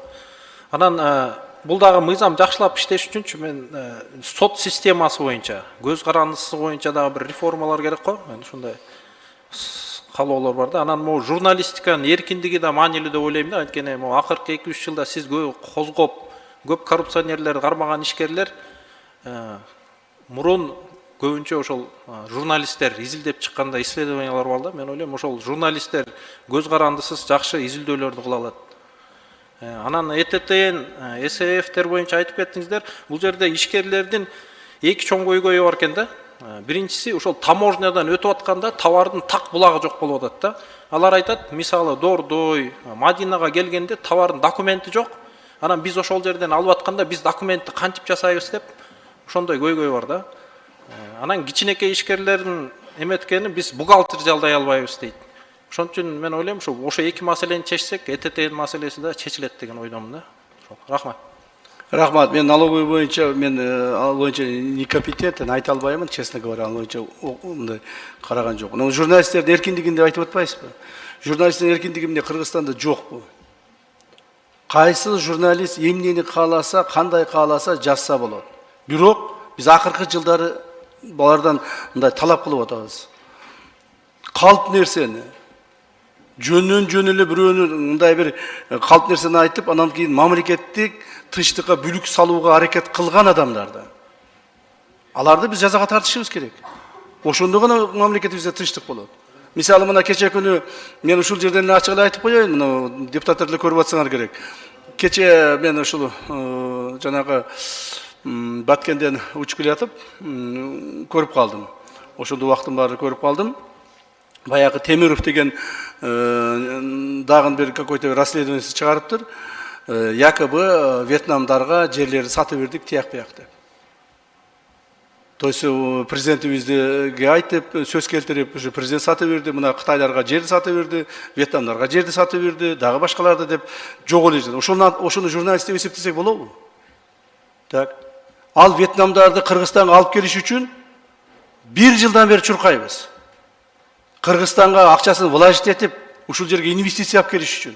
Анан бул дагы мыйзам жакшылап иштеш үчүнчү мен сот системасы боюнча, көз карандысы боюнча дагы бир реформалар керек го. Мен ушундай каалоолор бар да. Анан могу журналистиканын эркиндиги да маанилүү деп ойлойм да. Анткени могу акыркы 2-3 жылда сиз козгоп, көп коррупционерлерди кармаган ишкерлер мурун көбүнчө ошол журналисттер изилдеп чыкканда исследованиялар бар да. Мен ойлойм ошол журналисттер көз карандысыз жакшы изилдөөлөрдү кыла алат. Анан ЭТТН, СФТер боюнча айтып кеттиңиздер. Бул жерде ишкерлердин 2 чоң көйгөйү бар экен да. Биринчиси ошол таможнядан өтүп атканда товардын так булагы жок болуп атат да. Алар айтат, мисалы Дордой, Мадинага келгенде товардын документи жок. Анан биз ошол жерден алып атканда биз документти кантип жасайбыз деп ошондой көйгөй бар да. Анан кичинекей ишкерлердин эметкени биз бухгалтер жалдай албайбыз дейт. Ошон үчүн мен ойлойм, ошо 2 маселени чечсек, ЭТТ маселеси да чечилет деген ойдомун да. Рахмат. Рахмат, мен налоговый боюнча, мен ал боюнча некомпетентен, айта албаймын, честно говоря, ал боюнча мындай караган жок. Но журналисттердин эркиндигин деп айтып атпайсызбы? Журналисттин эркиндиги эмне Кыргызстанда жокпу? Кайсы журналист эмнени кааласа, кандай кааласа жазса болот. Бирок биз акыркы жылдары булардан мындай талап кылып атабыз. Калп нерсени жөнүн эле бирөөнү мындай бир калп нерсени айтып, анан кийин мамлекеттик тынчтыкка бүлүк салууга аракет кылган адамдарды. Аларды биз жазага тартышыбыз керек. Ошондо гана мамлекетибизде тынчтык болот. Мисалы мына кече күнү мен ушул жерден эле ачык эле айтып коеюн, мына депутаттар деле көрүп атсаңар керек. Кече мен ушул жанагы Баткенден учуп келатып көрүп калдым. Ошондо убактын баары көрүп калдым. Баягы Темиров деген дагы бир какой-то расследование чыгарыптыр. Якобы Вьетнамдарга жерлерди сатып бердик тияк бияк деп. То есть президентибизге айтып, сөз келтирип, ушу президент сатып берди, мына Кытайларга жерди сатып берди, Вьетнамдарга жерди сатып берди, дагы башкаларды деп жок эле. Ошону журналист деп эсептесек болобу? Так. Ал Вьетнамдарды Кыргызстанга алып келиш үчүн 1 жылдан бери чуркайбыз. Кыргызстанга акчасын вложить этип, ушул жерге инвестиция алып келиш үчүн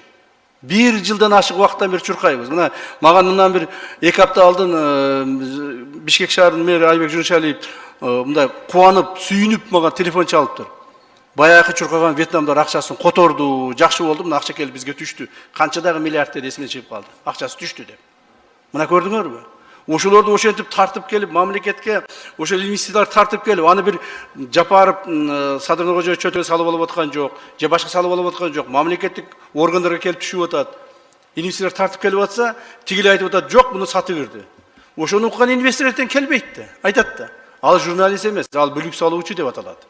1 жылдан ашык убакыттан бери чуркайбыз. Мына маған мындан бир 2 апта алдын Бишкек шаарынын мэри Айбек Жуншалиев мындай кубанып, сүйүнүп мага телефон чалыптыр. Баягы чуркаган Вьетнамдар акчасын которду, жакшы болду, мына акча келип бизге түштү. Канчадагы миллиардтер эсиме чыгып калды. Акчасы түштү деп. Мына көрдүңөрбү? Ошолорду ошентип тартып келип, мамлекетке ошол инвестициялар тартып келип, аны бир Жапаров Садырны Кожоев чөтө салып алып аткан жок, же башка салып алып аткан жок. Мамлекеттик органдарга келип түшүп атат. Инвестициялар тартып келип атса, тигил айтып атат, жок, муну сатып берди. Ошону уккан инвесторлордон келбейт да. Айтат да. Ал журналист эмес, ал бүлүк салуучу деп аталат.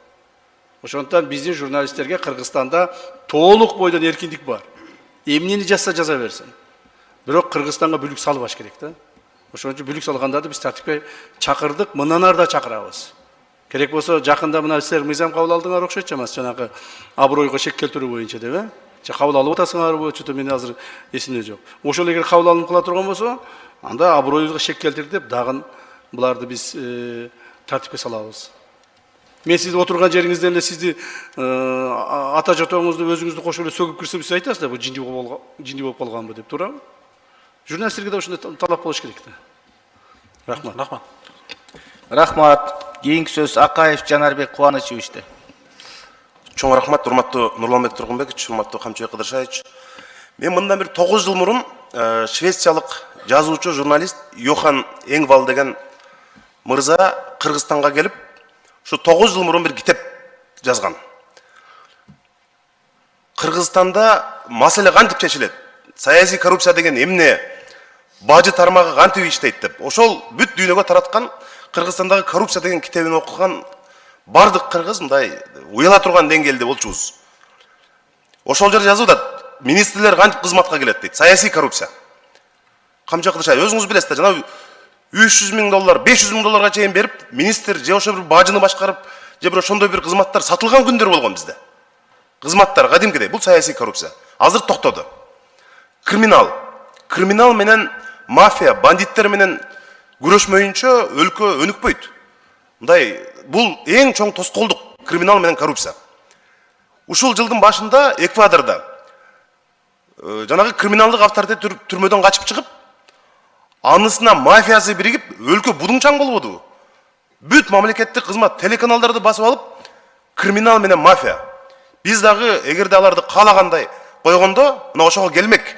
Ошондуктан биздин журналисттерге Кыргызстанда толук бойдон эркиндик бар. Эмнени жазса жаза берсин. Бирок Кыргызстанга бүлүк салбаш керек да. Ошон үчүн бүлүк салгандарды биз тартипке чакырдык, мындан ары да чакырабыз. Керек болсо жакында мына силер мыйзам кабыл алдыңар окшойт чамасы, жанагы абройго шек келтирүү боюнча деп, же кабыл алып атасыңарбы, чөтө мен азыр эсимде жок. Ошол эгер кабыл алынып кала турган болсо, анда аброюбузга шек келтирди деп дагы буларды биз тартипке салабыз. Мен сиз отурган жериңизден эле сизди ата жотоңузду өзүңүздү кошуп эле сөгүп кирсем сиз айтасыз да, бул жинди болуп калганбы деп, туурабы? Журналисттерге да ушундай талап болуш керек да. Рахмат. Рахмат. Рахмат. Кийинки сөз Акаев Жанарбек Кубанычевичте. Чоң рахмат, урматтуу Нурланбек Тургунбекович, урматтуу Камчыбек Кыдыршаевич. Мен мындан бир 9 жыл мурун швециялык жазуучу журналист Йохан Энгвал деген мырза Кыргызстанга келип, ушу 9 жыл мурун бир китеп жазган. Кыргызстанда маселе кантип чечилет? Саясий коррупция деген эмне? Бажы тармагы кантип иштейт деп. Ошол бүт дүйнөгө тараткан Кыргызстандагы коррупция деген китебин окуган бардык кыргыз мындай уяла турган деңгээлде болчубуз. Ошол жерде жазып атат, министрлер кантип кызматка келет дейт. Саясий коррупция. Камчыбек Кыдыршаев, өзүңүз билесиздер, жана 300 000 доллар, 500 000 долларга чейин берип, министр же ошо бир бажыны башкарып, же бир ошондой бир кызматтар сатылган күндөр болгон бизде. Кызматтар кадимкидей, бул саясий коррупция. Азыр токтоду. Криминал менен мафия, бандиттер менен күрөшмөйүнчө өлкө өнүкпөйт. Мындай бул эң чоң тоскоолдук, криминал менен коррупция. Ушул жылдын башында Эквадордо жанагы криминалдык авторитет түрмөдөн качып чыгып, анысына мафиясы биригип, өлкө будуңчаң болбодубу? Бүт мамлекеттик кызмат, телеканалдарды басып алып, криминал менен мафия. Биз дагы эгерде аларды каалагандай койгондо, мына ошого келмек.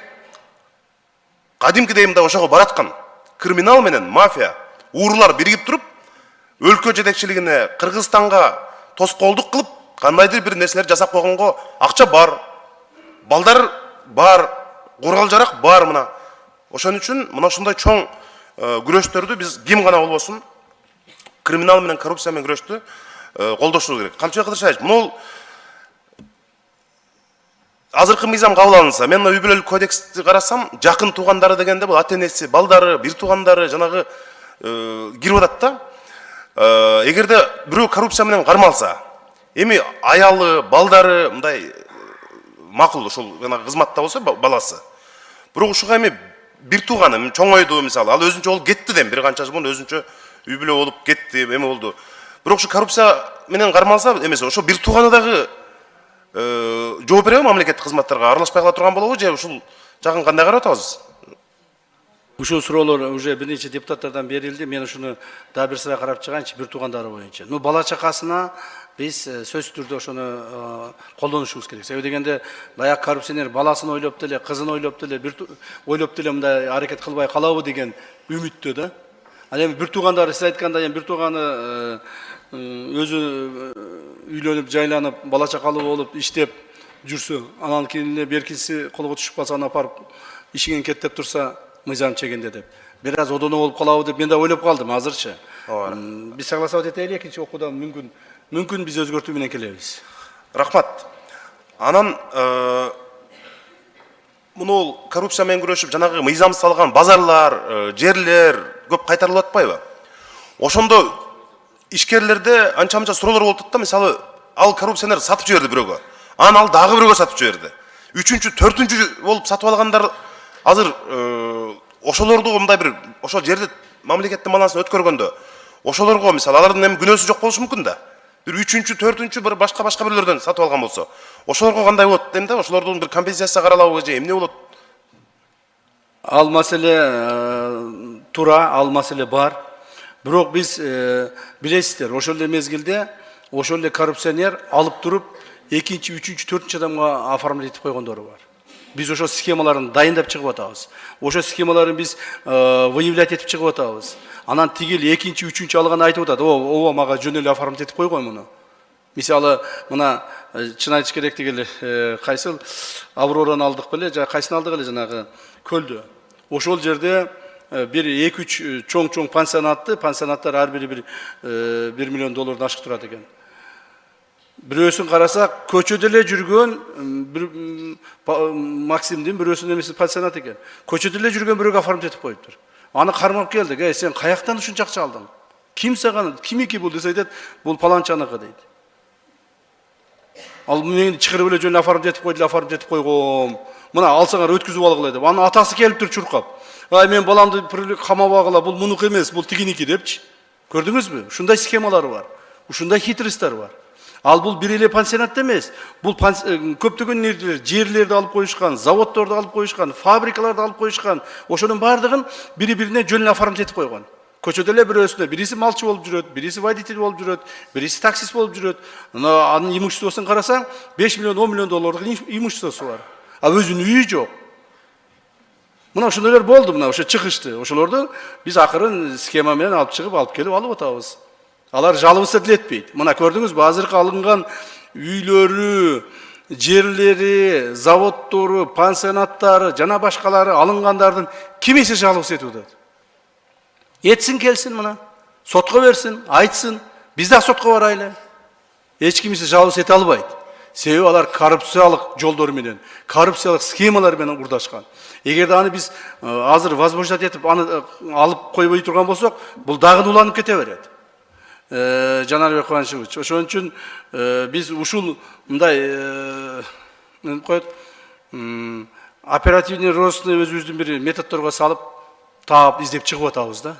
Кадимкидей мындай ошого бараткан. Криминал менен мафия, уурулар биригип туруп, өлкө жетекчилигине Кыргызстанга тоскоолдук кылып, кандайдыр бир нерселер жасап койгонго акча бар, балдар бар, курал жарак бар мына. Ошон үчүн мына ушундай чоң күрөштөрдү биз ким гана болбосун, криминал менен коррупция менен күрөштү колдошубуз керек. Камчыбек Кыдыршаевич, мына азыркы мыйзам кабыл алынса, мен үй бүлөлүк кодексти карасам, жакын туугандары дегенде бул ата энеси, балдары, бир туугандары жанагы кирип атат да. Эгерде бирөө коррупция менен кармалса, эми аялы, балдары мындай макул ошол жанагы кызматта болсо баласы. Бирок ушуга эми бир тууганы чоңойду мисалы, ал өзүнчө болуп кетти дейм, бир канча жыл мурун өзүнчө үй бүлө болуп кетти, эме болду. Бирок ушу коррупция менен кармалса эмесе, ошо бир тууганы дагы жооп береби мамлекеттик кызматтарга, аралашпай кала турган болобу же ушул жагын кандай карап атабыз? Ушул суроолор уже бир нече депутаттардан берилди. Мен ушуну да бир сыра карап чыгайынчы бир туугандары боюнча. Бала чакасына биз сөзсүз түрдө ошону колдонушубуз керек. Себеби дегенде баягы коррупционер баласын ойлоп деле, кызын ойлоп деле, ойлоп деле мындай аракет кылбай калабы деген үмүттө да. Ал эми бир туугандары сиз айткандай бир тууганы өзү үйлөнүп, жайланып, бала чакалуу болуп, иштеп жүрсө, анан кийин эле беркиси колго түшүп калса, аны апарып ишиңен кет деп турса, мыйзам чегенде деп. Бир аз одоно болуп калабы деп мен да ойлоп калдым азырчы. Биз согласовать этели, экинчи окууда мүмкүн биз өзгөртүү менен келебиз. Рахмат. Анан муну коррупция менен күрөшүп, жанагы мыйзам салган базарлар, жерлер көп кайтарылып атпайбы? Ошондо ишкерлерде анча-мынча суроолор болуп атат да, мисалы, ал коррупционер сатып жиберди бирөөгө. Анан ал дагы бирөөгө сатып жиберди. Үчүнчү, төртүнчү болуп сатып алгандар азыр ошолорду мындай бир ошол жерди мамлекеттин балансын өткөргөндө ошолорго мисалы алардын эми күнөөсү жок болушу мүмкүн да. Бир үчүнчү, төртүнчү бир башка бирлерден сатып алган болсо, ошолорго кандай болот дейм да, ошолордун бир компенсация каралабы же эмне болот? Ал маселе тура, ал маселе бар. Бирок биз билесиздер, ошол эле мезгилде ошол эле коррупционер алып туруп экинчи, үчүнчү, төртүнчү адамга оформлять этип койгондору бар. Биз ошо схемаларын дайындап чыгып атабыз. Ошо схемаларын биз выявлять этип чыгып атабыз. Анан тигил экинчи, үчүнчү алганы айтып атат. Ооба мага жөн эле оформлять этип койгой муну. Мисалы, мына чын айтыш керек дегеле кайсыл Аврораны алдык беле, жана кайсын алдык эле жанагы көлдө. Ошол жерде бир 2-3 чоң пансионаттар ар бири бир $1 миллион ашык турат экен. Бирөөсүн карасак, көчөдө эле жүргөн Максимдин бирөөсүнүн эмеси пансионат экен. Көчөдө эле жүргөн бирөөгө оформлять этип коюптур. Аны кармап келдик. Сен каяктан ушунча акча алдың? Ким саган, кимики бул десе айтат, бул паланчаныкы дейт. Ал мени чыгырып эле жөн оформлять этип койгом. Мына алсаңар өткүзүп алгыла деп. Анын атасы келиптир чуркап. Ай мен баламды камабагыла, бул мунуку эмес, бул тигиники депчи. Көрдүңүзбү? Ушундай схемалар бар. Ушундай хитросттар бар. Ал бул бир эле пансионат эмес. Бул көптөгөн нерлер, жерлерди алып коюшкан, заводдорду алып коюшкан, фабрикаларды алып коюшкан. Ошонун бардыгын бири-бирине жөн оформлять этип койгон. Көчөдө эле бирөөсүнө бириси малчы болуп жүрөт, бириси водитель болуп жүрөт, бириси таксист болуп жүрөт. Анын имуществосун карасаң, $5 миллион, $10 миллион имуществосу бар. А өзүнүн үйү жок. Мына ошондойлор болду, мына ошо чыгышты. Ошолорду биз акырын схема менен алып чыгып, алып келип алып атабыз. Алар жалыбызды тилетпейт. Мына көрдүңүзбү, азыркы алынган үйлөрү, жерлери, заводдору, пансионаттары, жана башкалары алынгандардын кимиси жалыбыз этип атат. Этсин келсин мына, сотко берсин, айтсын, биз да сотко барайлы. Эч кимиси жалыбыз эте албайт. Себеби алар коррупциялык жолдор менен, коррупциялык схемалар менен урдашкан. Эгерде аны биз азыр возможность этип аны алып койбой турган болсок, бул дагы уланып кете берет. Жанарбек Кубанычевич, ошон үчүн биз ушул мындай коет оперативный розыскны өзүбүздүн бир методдорго салып, таап издеп чыгып атабыз да.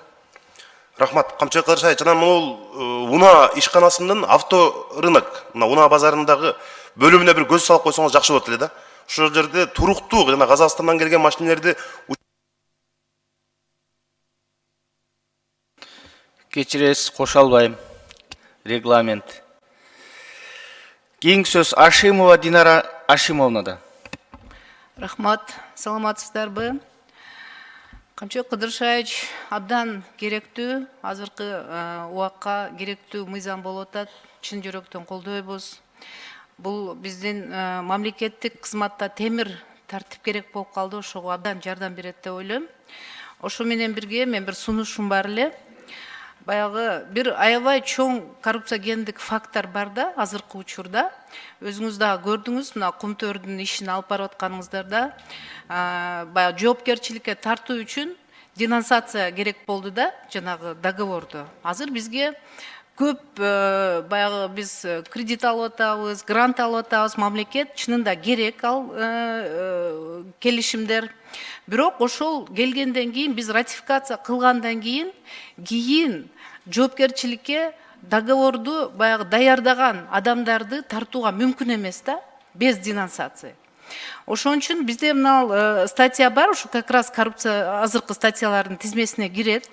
Рахмат, Камчыбек Кыдыршаев, жана могул Уна ишканасынын авторынок, мына Уна базарындагы бөлүмүнө бир көз салып койсоңуз жакшы болот эле да. Ошол жерде туруктуу жана Казакстандан келген машинелерди Кечиресиз, кошо албайм. Регламент. Кийин сөз Ашимова Динара Ашимовнада. Рахмат, саламатсыздарбы? Камчыбек Кыдыршаевич абдан керектүү, азыркы убакка керектүү мыйзам болуп атат. Чын жүрөктөн колдойбуз. Бул биздин мамлекеттик кызматта темир тартип керек болуп калды, ошого абдан жардам берет деп ойлойм. Ошо менен бирге мен бир сунушум бар эле. Баягы бир аябай чоң коррупциогендик фактор бар да азыркы учурда. Өзүңүз дагы көрдүңүз, мына Кумтөрдүн ишин алып барып атканыңыздарда баягы жоопкерчиликке тартуу үчүн денонсация керек болду да, жанагы договорду. Азыр бизге көп баягы биз кредит алып атабыз, грант алып атабыз, мамлекет чынында керек ал келишимдер. Бирок ошол келгенден кийин биз ратификация кылгандан кийин жоопкерчиликке договорду баягы даярдаган адамдарды тартууга мүмкүн эмес да, без денонсации. Ошон үчүн бизде мына статья бар, ушу как раз коррупция азыркы статьялардын тизмесине кирет.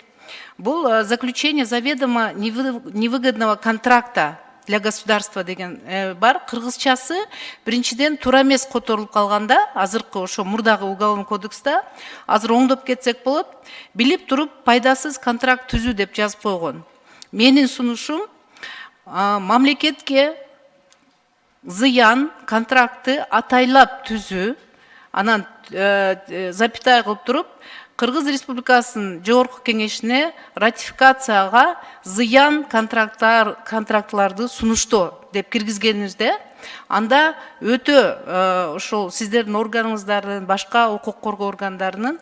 Бул заключение заведомо невыгодного контракта для государства деген бар. Кыргызчасы биринчиден туура эмес которулуп калганда, азыркы ошо мурдагы уголовный кодекста, азыр оңдоп кетсек болот, билип туруп пайдасыз контракт түзүү деп жазып койгон. Менин сунушум мамлекетке зыян контрактты атайлап түзүү, анан запятая кылып туруп, Кыргыз Республикасынын жогорку кеңешине ратификацияга зыян контрактларды сунуштоо деп киргизгенибизде, анда өтө ошол сиздердин органыңыздардын, башка укук коргоо органдарынын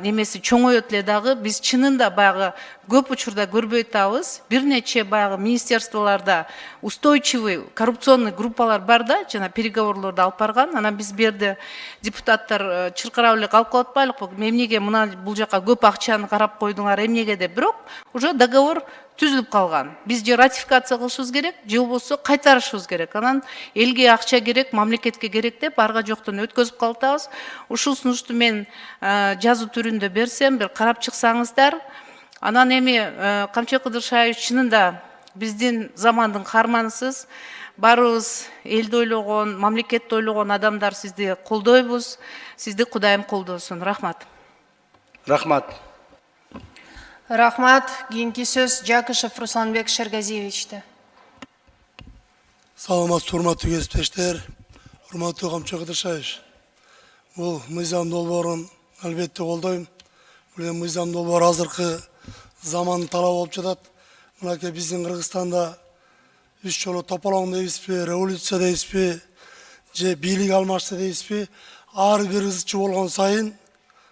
немеси чоңоет эле дагы. Биз чынында баягы көп учурда көрбөй атабыз. Бир нече баягы министерстволарда устойчивый коррупционный группалар бар да, жана переговорлорду алып барган. Анан биз берде депутаттар чыркырап эле калып калып атпайлыкпы? Эмнеге мына бул жака көп акчаны карап койдуңар, эмнеге деп. Бирок уже договор түзүлүп калган. Биз же ратификация кылышыбыз керек, же болбосо кайтарышыбыз керек. Анан элге акча керек, мамлекетке керек деп арга жоктон өткөзүп калатабыз. Ушул сунушту мен жазуу түрүндө берсем, бир карап чыксаңыздар. Анан эми Камчыбек Кыдыршаевич чынында биздин замандын каарманысыз. Барыбыз элди ойлогон, мамлекетти ойлогон адамдар, сизди колдойбуз. Сизди Кудайым колдосун. Рахмат. Рахмат. Рахмат. Кийинки сөз Жакышев Русланбек Шергазиевичте. Саламатсыз, урматтуу кесиптештер, урматтуу Камчыбек Кыдыршаевич. Бул мыйзам долбоорун албетте колдойм. Бул мыйзам долбоор азыркы замандын талабы болуп жатат. Мынакей биздин Кыргызстанда үч жолу тополоң дейбизби, революция дейбизби, же бийлик алмашты дейбизби, ар бир ызчы болгон сайын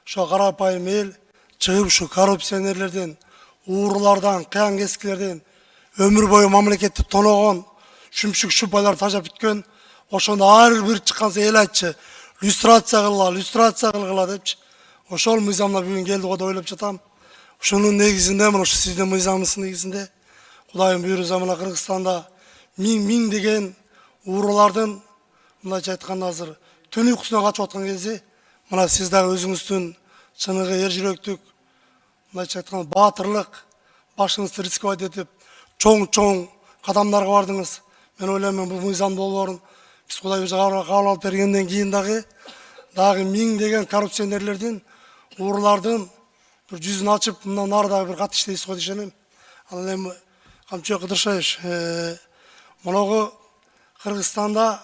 ошо карапайым эл чыгып ушу коррупционерлерден, уурулардан, кыян кескилерден өмүр бою мамлекетти тоногон, шүмшүк шупайлар тажап бүткөн. Ошондо ар бир чыкканса эл айтчы, люстрация кылгыла депчи. Ошол мыйзамда бүгүн келди го деп ойлоп жатам. Ошонун негизинде, мына ушу сиздин мыйзамыңыздын негизинде Кудайым буйруза мына Кыргызстанда миң деген уурулардын, мындайча айтканда азыр түн уйкусуна качып аткан кези, мына сиз дагы өзүңүздүн чыныгы эр жүрөктүк, мындайча айтканда баатырлык, башыңызды рисковать этип, чоң кадамдарга бардыңыз. Мен ойлойм, бул мыйзам долбоорун биз Кудай өзү кабыл алып бергенден кийин дагы миң деген коррупционерлердин, уурулардын bir жүзүн ачып, мындан ары дагы бир кат иштейсиз го деп ишенем. Анан эми Камчыбек Кыдыршаевич, моногу Кыргызстанда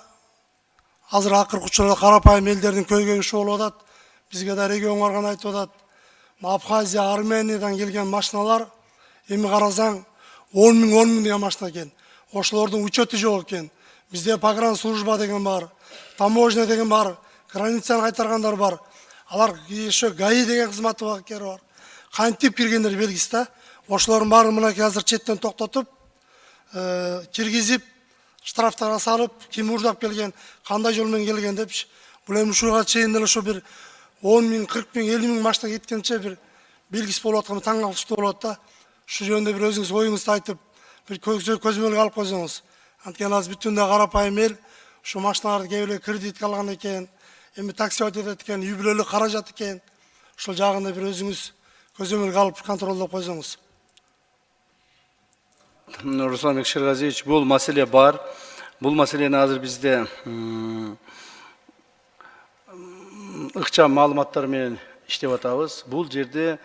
азыр акыркы учурда карапайым элдердин көйгөйүшү болуп атат. Бизге да регион барган айтып атат. Абхазия, Армениядан келген машиналар эми карасаң 10 миң деген машина экен. Ошолордун учеты жок экен. Бизде погранслужба деген бар, таможня деген бар, границаны кайтаргандар бар. Алар ошо ГАИ деген кызматы бар. Кантип киргендер белгисиз да. Ошолордун баарын мынакей азыр четтен токтотуп, киргизип, штрафтарга салып, ким урдап келген, кандай жол менен келген депчи. Бул эми ушуга чейин деле ошо бир 10 миң, 40 миң, 50 миң машина кеткенче бир белгисиз болуп аткан таң калыштуу болот да. Ушу жөнүндө бир өзүңүз оюңузду айтып, бир көзөмөлгө алып койсоңуз. Анткени азыр бүтүндө карапайым эл ушу машиналарды кээ бирөө кредитке алган экен, эми такси өтөт экен, үй бүлөлүк каражат экен. Ошол жагында бир өзүңүз көзөмөлгө алып контролдоп койсоңуз. Русланбек Шергазиевич, бул маселе бар. Бул маселени азыр бизде ыкчам маалыматтар менен иштеп атабыз. Бул жерде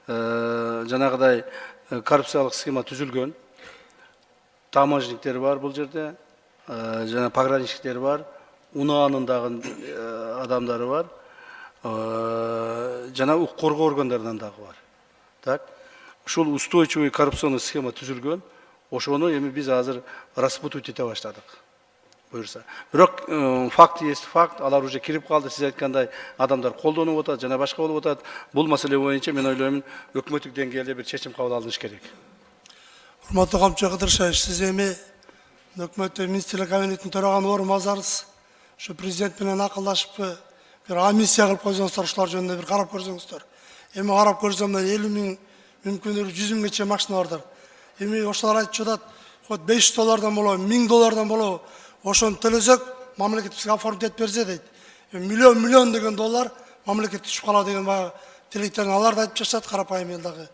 жанагыдай коррупциялык схема түзүлгөн. Таможниктер бар бул жерде, жана пограничниктер бар, УНАанын дагы адамдары бар, жана укук коргоо органдарынан дагы бар. Так, ушул устойчивый коррупционный схема түзүлгөн. Ошону эми биз азыр распутывать ете баштадык. Буюрса. Бирок факт есть факт, алар уже кирип калды, сиз айткандай адамдар колдонуп атат, жана башка болуп атат. Бул маселе боюнча мен ойлойм, өкмөттүк деңгээлде бир чечим кабыл алыныш керек. Урматтуу Камчы Кыдыршаевич, сиз эми өкмөттө министрлер кабинетинин төраганы орун алсаңыз, ушу президент менен акылдашып бир комиссия кылып койсоңуздар, ушулар жөнүндө бир карап көрсөңүздөр. Эми карап көрсөм 50 миң, мүмкүн 100 миңге чейин машина бардыр. Эми ошолар айтып жатат, хоть $500 болобу, $1000 болобу, ошону төлөсөк, мамлекет бизге оформить этип берсе дейт. Миллион деген доллар мамлекет түшүп калат деген баягы тилектерин алар да айтып жашат, карапайым эл дагы.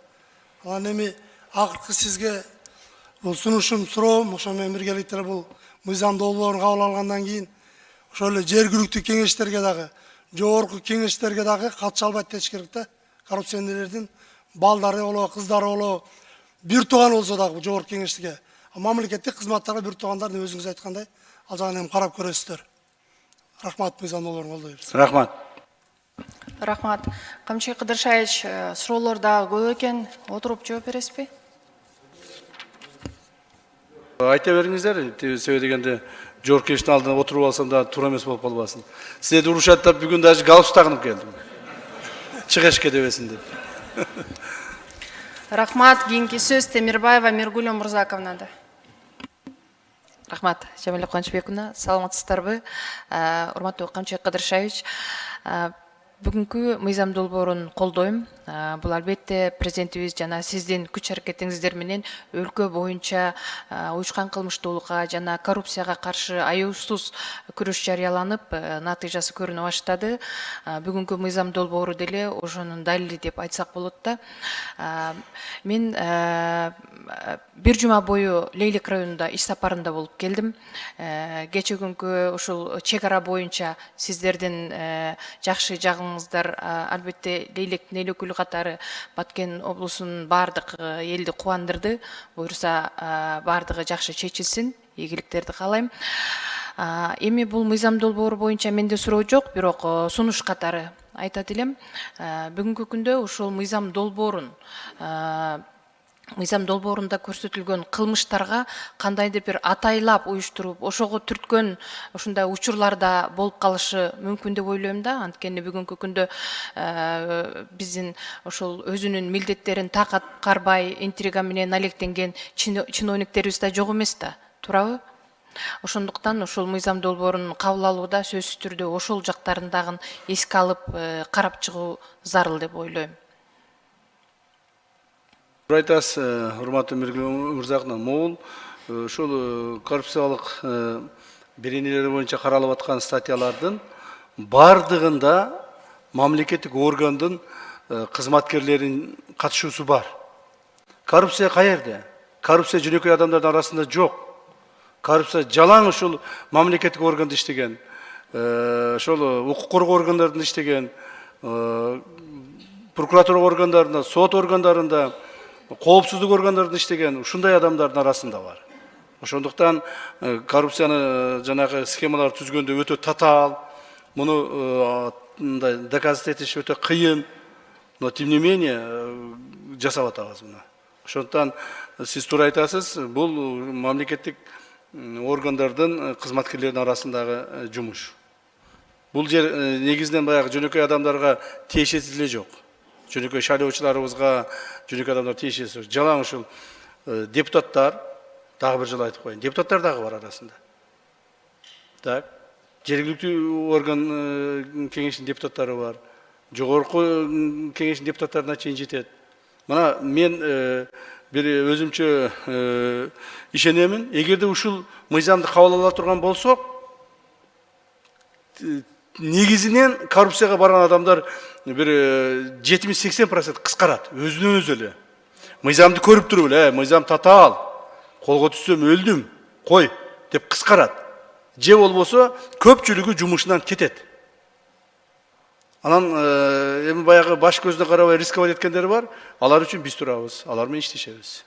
Анан эми акыркы сизге бул сунушум, суроом, ошо менен биргеликте бул мыйзам долбоорун кабыл алгандан кийин ошол эле жергиликтүү кеңештерге дагы, жогорку кеңештерге дагы катыша албайт деш керек да. Коррупционерлердин балдары болобу, кыздары болобу, бир тууган болсо дагы жогорку кеңешке, мамлекеттик кызматтарга бир туугандарды өзүңүз айткандай, ал жагын эми карап көрөсүздөр. Рахмат, мыйзам долбоорун колдойбуз. Рахмат. Рахмат. Камчы Кыдыршаевич, суроолор да көп экен, отуруп жооп бересизби? Айта бериңиздер, себеби дегенде жогорку кеңештин алдына отуруп алсам да туура эмес болуп калбасын. Силерди урушат деп бүгүн даже галстук тагынып келдим. Чыгышка дебесин деп. Рахмат. Кийинки сөз Темирбаева Миргуль Мурзаковнада. Рахмат, Жамиля Кубанычбековна, саламатсыздарбы? Урматтуу Камчы Кыдыршаевич, бүгүнкү мыйзам долбоорун колдойм. Бул албетте президентибиз жана сиздин күч аракетиңиздер менен өлкө боюнча уюшкан кылмыштуулукка жана коррупцияга каршы аюусуз күрөш жарыяланып, натыйжасы көрүнө баштады. Бүгүнкү мыйзам долбоору деле ошонун далили деп айтсак болот да. Мен бир жума бою Лейлик районунда иш сапарында болуп келдим. Кече күнкү ушул чек ара боюнча сиздердин жакшы жагыңыздар албетте Лейликтин эл өкүлү катары Баткен облусунун баардык элди кубандырды. Буюрса баардыгы жакшы чечилсин, ийгиликтерди каалайм. Эми бул мыйзам долбоору боюнча менде суроо жок, бирок сунуш катары айтат элем. Бүгүнкү күндө ушул мыйзам долбоорунда көрсөтүлгөн кылмыштарга кандайдыр бир атайлап уюштуруп, ошого түрткөн ушундай учурларда болуп калышы мүмкүн деп ойлойм да. Анткени бүгүнкү күндө биздин ошол өзүнүн милдеттерин так аткарбай, интрига менен алектенген чиновниктерибиз да жок эмес да, туурабы? Ошондуктан ушул мыйзам долбоорун кабыл алууда сөзсүз түрдө ошол жактарын дагы эске алып карап чыгуу зарыл деп ойлойм. Айтасыз, урматтуу Миргуль Мурзаковна, могул ушул коррупциялык беренелери боюнча каралып аткан статьялардын бардыгында мамлекеттик органдын кызматкерлеринин катышуусу бар. Коррупция каерде? Коррупция жөнөкөй адамдардын арасында жок. Коррупция жалаң ушул мамлекеттик органда иштеген, ошол укук коргоо органдарында иштеген, прокуратура органдарында, сот органдарында, коопсуздук органдарында иштеген ушундай адамдардын арасында бар. Ошондуктан коррупцияны жанагы схемалар түзгөндө өтө татаал, муну доказать этиш өтө кыйын, но тем не менее жасап атабыз муну. Ошондуктан сиз туура айтасыз, бул мамлекеттик органдардын кызматкерлеринин арасындагы жумуш. Бул жер негизинен баягы жөнөкөй адамдарга тиешеси эле жок. Жөнөкөй шайлоочуларыбызга жөнөкөй адамдар тиешеси жок. Жалаң ушул депутаттар, дагы бир жолу айтып коеюн, депутаттар дагы бар арасында. Так, жергиликтүү орган кеңешинин депутаттары бар, жогорку кеңештин депутаттарына чейин жетет. Мына мен бир өзүмчө ишенемин, эгерде ушул мыйзамды кабыл ала турган болсок, негизинен коррупцияга барган адамдар бир 70-80% кыскарат, өзүнөн өзү эле. Мыйзамды көрүп туруп эле, мыйзам татаал, колго түссөм өлдүм, кой деп кыскарат. Же болбосо көпчүлүгү жумушунан кетет. Анан эми баягы баш көзүнө карабай рисковать эткендер бар, алар үчүн биз турабыз, алар менен иштешебиз.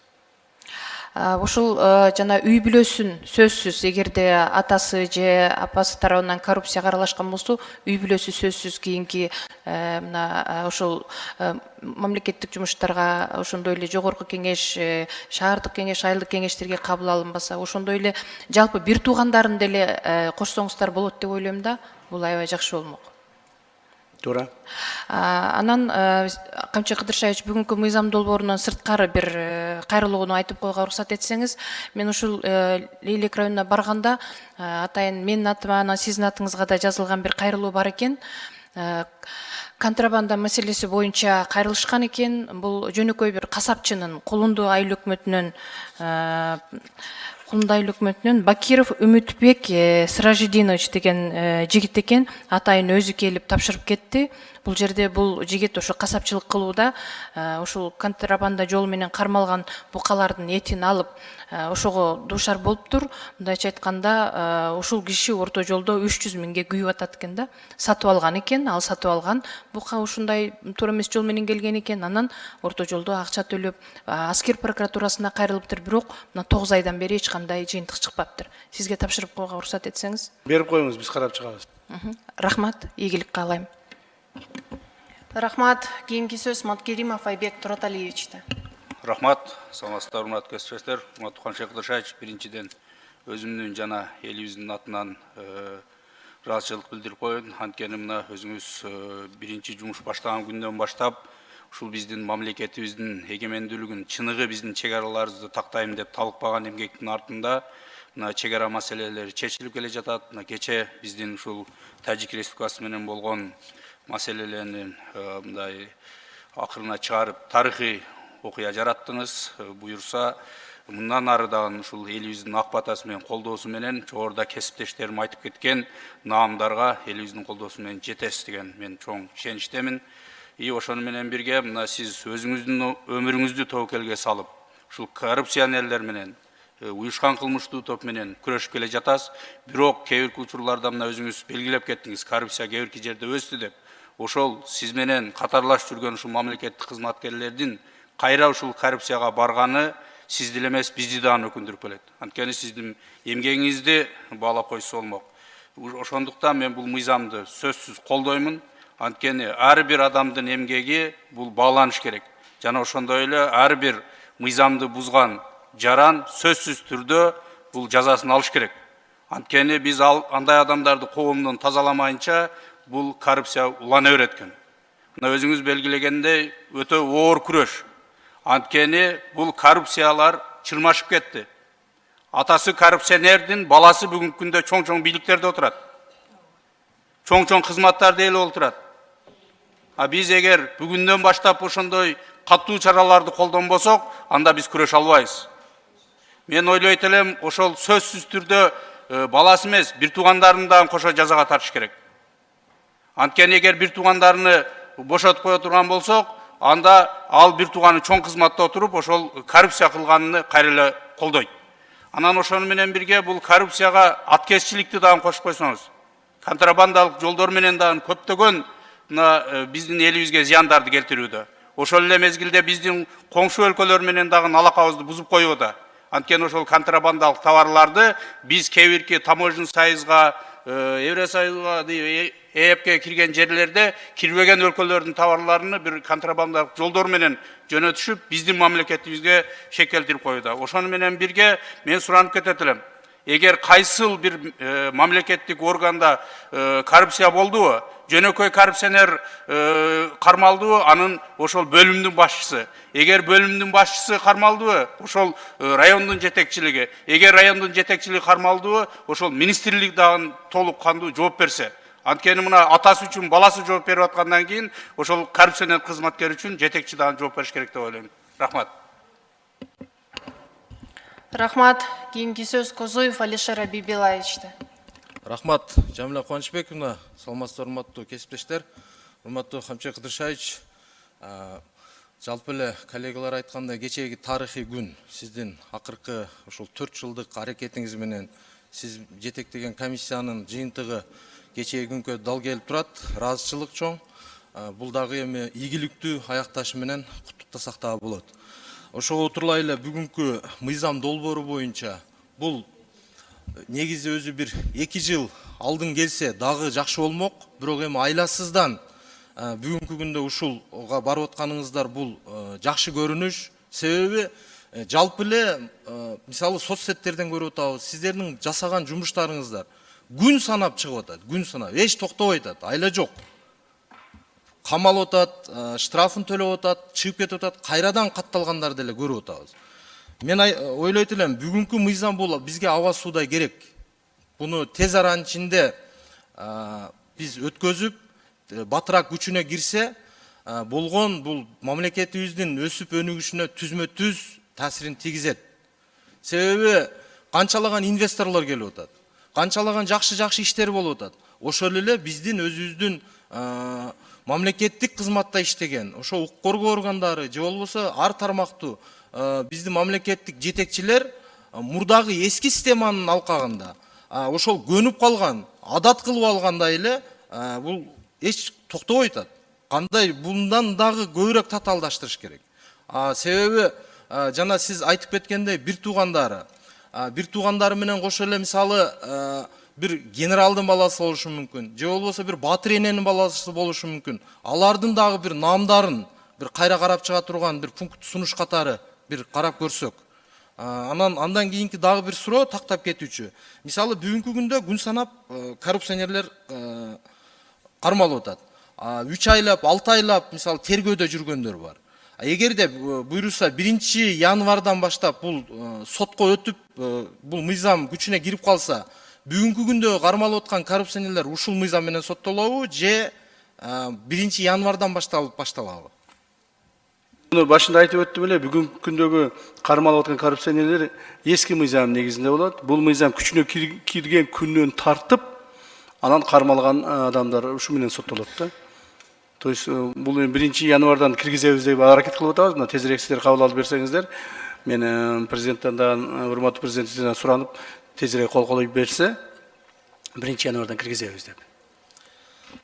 Ушул жана үй бүлөсүн сөзсүз, эгерде атасы же апасы тарабынан коррупцияга аралашкан болсо, үй бүлөсү сөзсүз кийинки мына ошол мамлекеттик жумуштарга, ошондой эле жогорку кеңеш, шаардык кеңеш, айылдык кеңештерге кабыл алынбаса, ошондой эле жалпы бир туугандарын деле кошсоңуздар болот деп ойлойм да. Бул аябай жакшы болмок. Туура. Анан Камчы Кыдыршаевич, бүгүнкү мыйзам долбоорунан сырткары бир кайрылууну айтып коюуга уруксат этсеңиз. Мен ушул Лейлек районуна барганда атайын менин атыма, анан сиздин атыңызга да жазылган бир кайрылуу бар экен. Контрабанда маселеси боюнча кайрылышкан экен. Бул жөнөкөй бир касапчынын Кулунду айыл өкмөтүнөн Бакиров Үмүтбек Сражидинович деген жигит экен. Атайын өзү келип тапшырып кетти. Бул жерде бул жигит ошо касапчылык кылууда ушул контрабанда жолу менен кармалган букалардын этин алып ошого дуушар болуптур. Мындайча айтканда ушул киши орто жолдо 300 миңге күйүп атат экен да. Сатып алган экен, ал сатып алган бука ушундай туура эмес жол менен келген экен. Анан орто жолдо акча төлөп аскер прокуратурасына кайрылыптыр, бирок мына 9 айдан бери эч кандай жыйынтык чыкпаптыр. Сизге тапшырып коюуга уруксат этсеңиз. Берип коюңуз, биз карап чыгабыз. Рахмат, ийгилик каалайм. Рахмат. Кийинки сөз Маткеримов Айбек Тураталиевичте. Рахмат, саламатсыздар, урматтуу кесиптештер, урматтуу Камчыбек Кыдыршаевич, биринчиден өзүмдүн жана элибиздин атынан ыраазычылык билдирип коеюн. Анткени мына өзүңүз биринчи жумуш баштаган күндөн баштап ушул биздин мамлекетибиздин эгемендүүлүгүн, чыныгы биздин чек араларыбызды тактайм деп талыкпаган эмгектин артында мына чек ара маселелери чечилип келе жатат. Мына кече биздин ушул Тажик Республикасы менен болгон маселелерин мындай акырына чыгарып тарыхый окуя жараттыңыз. Буюрса мындан ары дагы ушул элибиздин ак батасы менен колдоосу менен жогоруда кесиптештерим айтып кеткен наамдарга элибиздин колдоосу менен жетесиз деген мен чоң ишеничтемин. Ошону менен бирге мына сиз өзүңүздүн өмүрүңүздү тобокелге салып ушул коррупционерлер менен уюшкан кылмыштуу топ менен күрөшүп келе жатасыз. Бирок кээ бирки учурларда мына өзүңүз белгилеп кеттиңиз, коррупция кээ бирки жерде өстү деп. Ошол сиз менен катарлаш жүргөн ушул мамлекеттик кызматкерлердин кайра ушул коррупцияга барганы сизди эле эмес, бизди дагы өкүндүрүп келет. Анткени сиздин эмгегиңизди баалап койсо болмок. Ошондуктан мен бул мыйзамды сөзсүз колдоймун. Анткени ар бир адамдын эмгеги бул бааланыш керек. Жана ошондой эле ар бир мыйзамды бузган жаран сөзсүз түрдө бул жазасын алыш керек. Анткени биз андай адамдарды коомдон тазаламайынча бул коррупция улана берет экен. Мына өзүңүз белгилегендей өтө оор күрөш. Анткени бул коррупциялар чырмашып кетти. Атасы коррупционердин баласы бүгүнкү күндө чоң бийликтерде отурат. Чоң кызматтарда эл отурат. Биз эгер бүгүндөн баштап ошондой катуу чараларды колдонбосок, анда биз күрөшө албайбыз. Мен ойлойт элем, ошол сөзсүз түрдө баласы эмес, бир туугандарын дагы кошо жазага тартыш керек. Анткени эгер бир туугандарыны бошотуп кое турган болсок, анда ал бир тууганы чоң кызматта отуруп, ошол коррупция кылганын кайра эле колдойт. Анан ошону менен бирге бул коррупцияга аткезчиликти дагы кошуп койсоңуз, контрабандалык жолдор менен дагы көптөгөн биздин элибизге зыяндарды келтирүүдө. Ошол эле мезгилде биздин коңшу өлкөлөр менен дагы алакабызды бузуп коюуда. Анткени ошол контрабандалык товарларды биз кээ бирки таможен союзга, Евросоюзга, ЭЭПке кирген жерлерде кирбеген өлкөлөрдүн товарларыны бир контрабандалык жолдор менен жөнөтүшүп, биздин мамлекетибизге шек келтирип коюуда. Ошону менен бирге мен суранып кетет элем. Эгер кайсыл бир мамлекеттик органда коррупция болдубу, жөнөкөй коррупционер кармалдыбы, анын ошол бөлүмдүн башчысы. Эгер бөлүмдүн башчысы кармалдыбы, ошол райондун жетекчилиги. Эгер райондун жетекчилиги кармалдыбы, ошол министрлик дагы толук кандуу жооп берсе. Анткени мына атасы үчүн баласы жооп берип аткандан кийин ошол коррупционер кызматкер үчүн жетекчи дагы жооп бериш керек деп ойлойм. Рахмат. Рахмат. Кийинки сөз Козоев Алишер Абибилаевичте. Рахмат. Жамиля Кубанычбековна, саламатсыздар, урматтуу кесиптештер, урматтуу Камчыбек Кыдыршаевич. Жалпы эле коллегалар айткандай, кечеги тарыхый күн сиздин акыркы ушул 4 жылдык аракетиңиз менен сиз жетектеген комиссиянын жыйынтыгы кечеги күнгө дал келип турат. Ыраазычылык чоң. Бул дагы эми ийгиликтүү аякташы менен куттуктасак дагы болот. Ошого отурлай эле бүгүнкү мыйзам долбоору боюнча бул негизи өзү бир 2 жыл алдын келсе дагы жакшы болмок, бирок эми айласыздан бүгүнкү күндө ушулга барып атканыңыздар бул жакшы көрүнүш. Себеби жалпы эле мисалы соц сеттерден көрүп атабыз, сиздердин жасаган жумуштарыңыздар күн санап чыгып атат, күн санап, эч токтобой атат, айла жок. камалып атат, штрафын төлөп атат, чыгып кетип атат, кайрадан катталгандар деле көрүп атабыз. Мен ойлойт элем, бүгүнкү мыйзам бул бизге аба суудай керек. Буну тез аранын ичинде биз өткөзүп, батыраак күчүнө кирсе, болгон бул мамлекетибиздин өсүп өнүгүшүнө түзмө-түз таасирин тийгизет. Себеби канчалаган инвесторлор келип атат, канчалаган жакшы иштер болуп атат. Ошол эле биздин өзүбүздүн мамлекеттик кызматта иштеген, ошо укук коргоо органдары же болбосо ар тармактуу биздин мамлекеттик жетекчилер мурдагы эски системанын алкагында ошол көнүп калган, адат кылып алгандай эле бул эч токтобой атат. Кандай bundan дагы көбүрөөк татаалдаштырыш керек. Себеби жана сиз айтып кеткендей бир туугандары менен кошо эле мисалы бир генералдын баласы болушу мүмкүн, же болбосо бир батыр эненин баласы болушу мүмкүн. Алардын дагы бир наамдарын бир кайра карап чыга турган бир пункт сунуш катары бир карап көрсөк. Андан кийинки дагы бир суроо тактап кетүүчү. Мисалы бүгүнкү күндө күн санап коррупционерлер кармалып атат. 3 айлап, 6 айлап мисалы тергөөдө жүргөндөр бар. Эгерде буйруса 1 январдан баштап бул сотко өтүп, бул мыйзам күчүнө кирип калса, бүгүнкү күндө кармалып аткан коррупционерлер ушул мыйзам менен соттолобу же 1 январдан башталабы? Bunu başında aytып өттүм эле, бүгүнкү күндөгү кармалып аткан коррупционерлер эски мыйзам негизинде болот. Бул мыйзам күчүнө кирген күндөн тартып, анан кармалган адамдар ушу менен соттолот да. То есть бул 1 январдан киргизебиз деп аракет кылып атабыз. Мына тезирээк сиздер кабыл алып берсеңиздер, мен президенттен урматтуу президенттен суранып, тезирээк кол колой берсе, 1 январдан киргизебиз деп.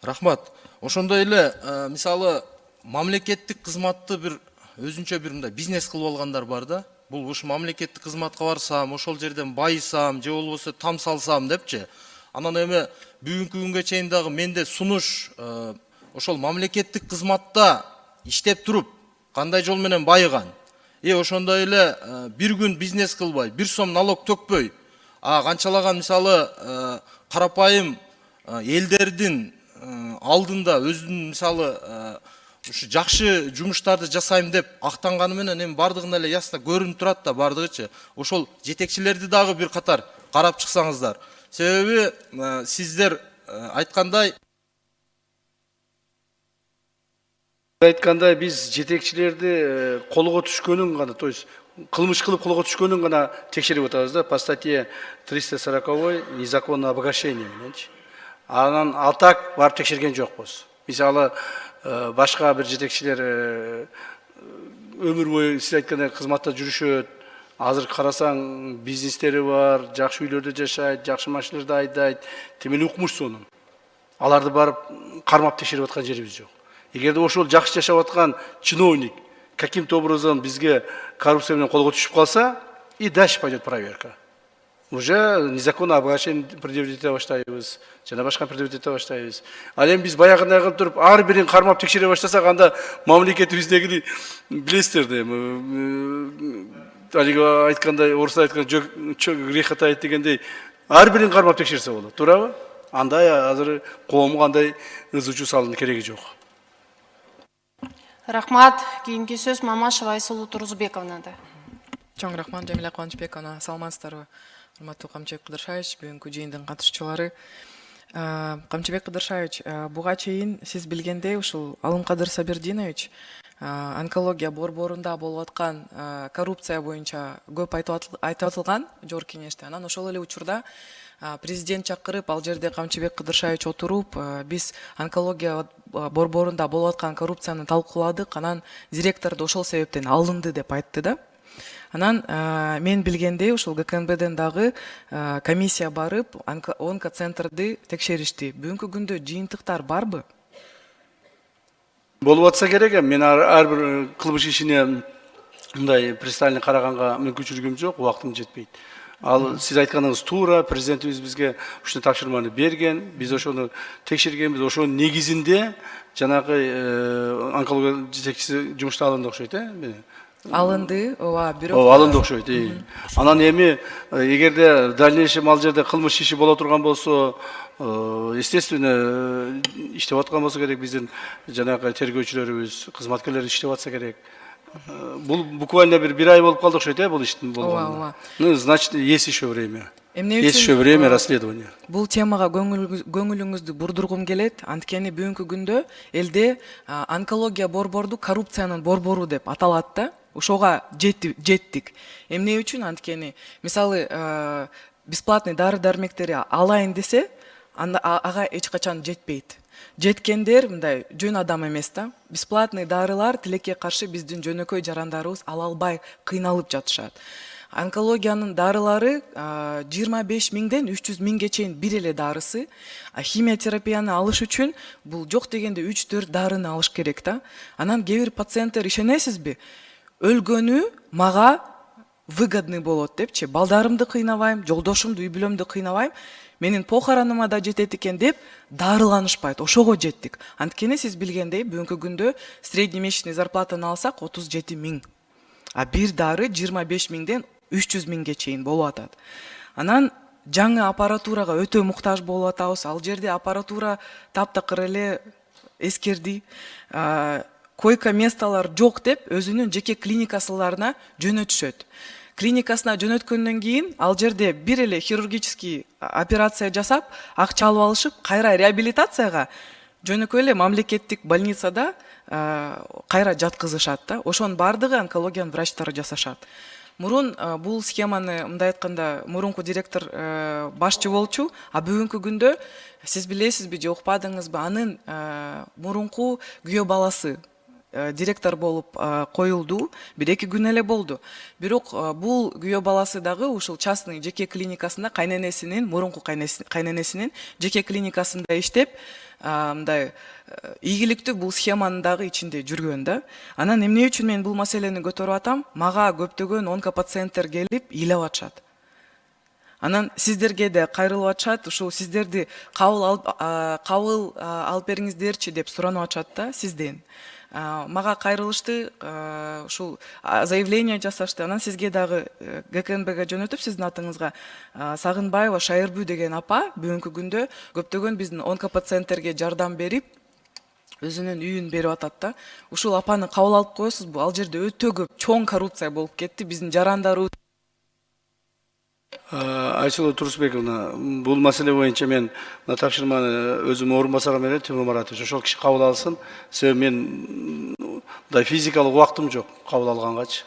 Рахмат. Ошондой эле мисалы мамлекеттик кызматты бир өзүнчө бир мындай бизнес кылып алгандар бар да. Бул ушу мамлекеттик кызматка барсам, ошол жерден байысам, же болбосо там салсам депчи. Анан эми бүгүнкү күнгө чейин дагы менде сунуш ошол мамлекеттик кызматта иштеп туруп, кандай жол менен байыган. Ошондой эле бир күн бизнес кылбай, 1 сом налог төкпөй, канчалаган мисалы карапайым элдердин алдында өзүнүн мисалы ушу жакшы жумуштарды жасайм деп актанганы менен эми бардыгын эле ясно көрүнүп турат да бардыгычы. Ошол жетекчилерди дагы бир катар карап чыксаңыздар. Себеби сиздер айткандай биз жетекчилерди колго түшкөнүн гана, то есть кылмыш кылып колго түшкөнүн гана текшерип атабыз да, по статье 340 незаконное обогащение мененчи. Анан алтак барып текшерген жокпуз. Мисалы башка бир жетекчилер өмүр бою сиз айткандай кызматта жүрүшөт. Азыр карасаң бизнестери бар, жакшы үйлөрдө жашайт, жакшы машиналарды айдайт, темел укмуш сонун. Аларды барып кармап текшерип аткан жерибиз жок. Эгерде ошол жакшы жашап аткан чиновник каким-то образом бизге коррупция менен колго түшүп калса, и дальше пойдет проверка. Уже незаконно обогащение предъявить ете баштайбыз, жана башка предъявить ете баштайбыз. Ал эми биз баягындай кылып туруп, ар бирин кармап текшере баштасак, анда мамлекетибиздеги билесиздер да, алиги айткандай, орусда айткан грех атайт дегендей, ар бирин кармап текшерсе болот, туурабы? Андай азыр коомго андай ыз учуу салуунун кереги жок. Рахмат. Кийинки сөз Мамашева Айсулуу Турузбековнада. Чоң рахмат, Жамиля Кубанычбековна. Саламатсыздарбы? Урматтуу Камчыбек Кыдыршаевич, бүгүнкү жыйындын катышуучулары. Камчыбек Кыдыршаевич, буга чейин сиз билгендей ушул Алымкадыр Сабирдинович онкология борборунда болуп аткан коррупция боюнча көп айтып атылган жогорку кеңеште. Анан ошол эле учурда президент чакырып, ал жерде Камчыбек Кыдыршаевич отуруп, биз онкология борборунда болуп аткан коррупцияны талкууладык, анан директор да ошол себептен алынды деп айтты да. Анан мен билгендей ушул ГКНБден дагы комиссия барып, онкоцентрди текшеришти. Бүгүнкү күндө жыйынтыктар барбы? Болуп атса керек, мен ар бир кылмыш ишине мындай пристально караганга мүмкүнчүлүгүм жок, убактым жетпейт. Ал сиз айтканыңыз туура, президентибиз бизге ушул тапшырманы берген, биз ошону текшергенбиз, ошонун негизинде жанагы онкология жетекчиси жумуштан алынды окшойт, алынды, ооба, бирок Алынды окшойт. Анан эми эгерде дальнейшем ал жерде кылмыш иши боло турган болсо, естественно, иштеп аткан болсо керек, биздин жанагы тергөөчүлөрүбүз, кызматкерлер иштеп атса керек. Бул буквально бир ай болуп калды окшойт, бул иштин болгонуна. Ну, значит, есть еще время. Есть еще время расследования. Бул темага көңүлүңүздү бурдургум келет. Анткени бүгүнкү күндө элде онкология борборду коррупциянын борбору деп аталат да. Ошого жеттик. Эмне үчүн? Анткени мисалы бесплатный дары дармектери алайын десе, ага эч качан жетпейт. Жеткендер мындай жөн адам эмес да. Бесплатный дарылар тилекке каршы биздин жөнөкөй жарандарыбыз ала албай кыйналып жатышат. Онкологиянын дарылары 25 миңден 300 миңге чейин бир эле дарысы. Химиотерапияны алыш үчүн бул жок дегенде 3-4 дарыны алыш керек да. Анан кээ бир пациенттер ишенесизби? Өлгөнү мага выгодный болот депчи. Балдарымды кыйнабайм, жолдошумду, үй бүлөмдү кыйнабайм. Менин похороныма да жетет экен деп дарыланышпайт. Ошого жеттик. Анткени сиз билгендей, бүгүнкү күндө среднемесячный зарплатаны алсак 37 миң. А бир дары 25 миңден 300 миңге чейин болуп атат. Анан жаңы аппаратурага өтө муктаж болуп атабыз. Ал жерде аппаратура таптакыр эле эскерди. Койка месталар жок деп өзүнүн жеке клиникасыларына жөнөтүшөт. Клиникасына жөнөткөндөн кийин ал жерде бир эле хирургический операция жасап, акча алып алышып, кайра реабилитацияга жөнөкөй эле мамлекеттик больницада кайра жаткызышат да. Ошонун бардыгы онкологиянын врачтары жасашат. Мурун бул схеманы мындай айтканда мурунку директор башчы болчу, а бүгүнкү күндө сиз билесизби же укпадыңызбы, анын мурунку күйөө баласы директор болуп коюлду, 1-2 күн эле болду. Бирок бул күйөө баласы дагы ушул частный жеке клиникасында мурунку кайненесинин жеке клиникасында иштеп, мындай ийгиликтүү бул схеманын дагы ичинде жүргөн да. Анан эмне үчүн мен бул маселени көтөрүп атам? Мага көптөгөн онкопациенттер келип ыйлап атышат. Анан сиздерге де кайрылып атышат, ушул сиздерди кабыл алып бериңиздерчи деп суранып атышат да сизден. Мага кайрылышты, ушул заявление жасашты. Анан сизге дагы ГКНБга жөнөтүп, сиздин атыңызга Сагынбаева Шайырбүү деген апа бүгүнкү күндө көптөгөн биздин онкопациенттерге жардам берип, өзүнүн үйүн берип атат да. Ушул апаны кабыл алып коесузбу? Ал жерде өтө көп чоң коррупция болуп кетти. Биздин жарандарыбыз Айсулу Турусбековна, бул маселе боюнча мен тапшырманы өзүм орун басарым менен Тимур Маратович ошол киши кабыл алсын. Себеби мен физикалык убактым жок кабыл алгангачы.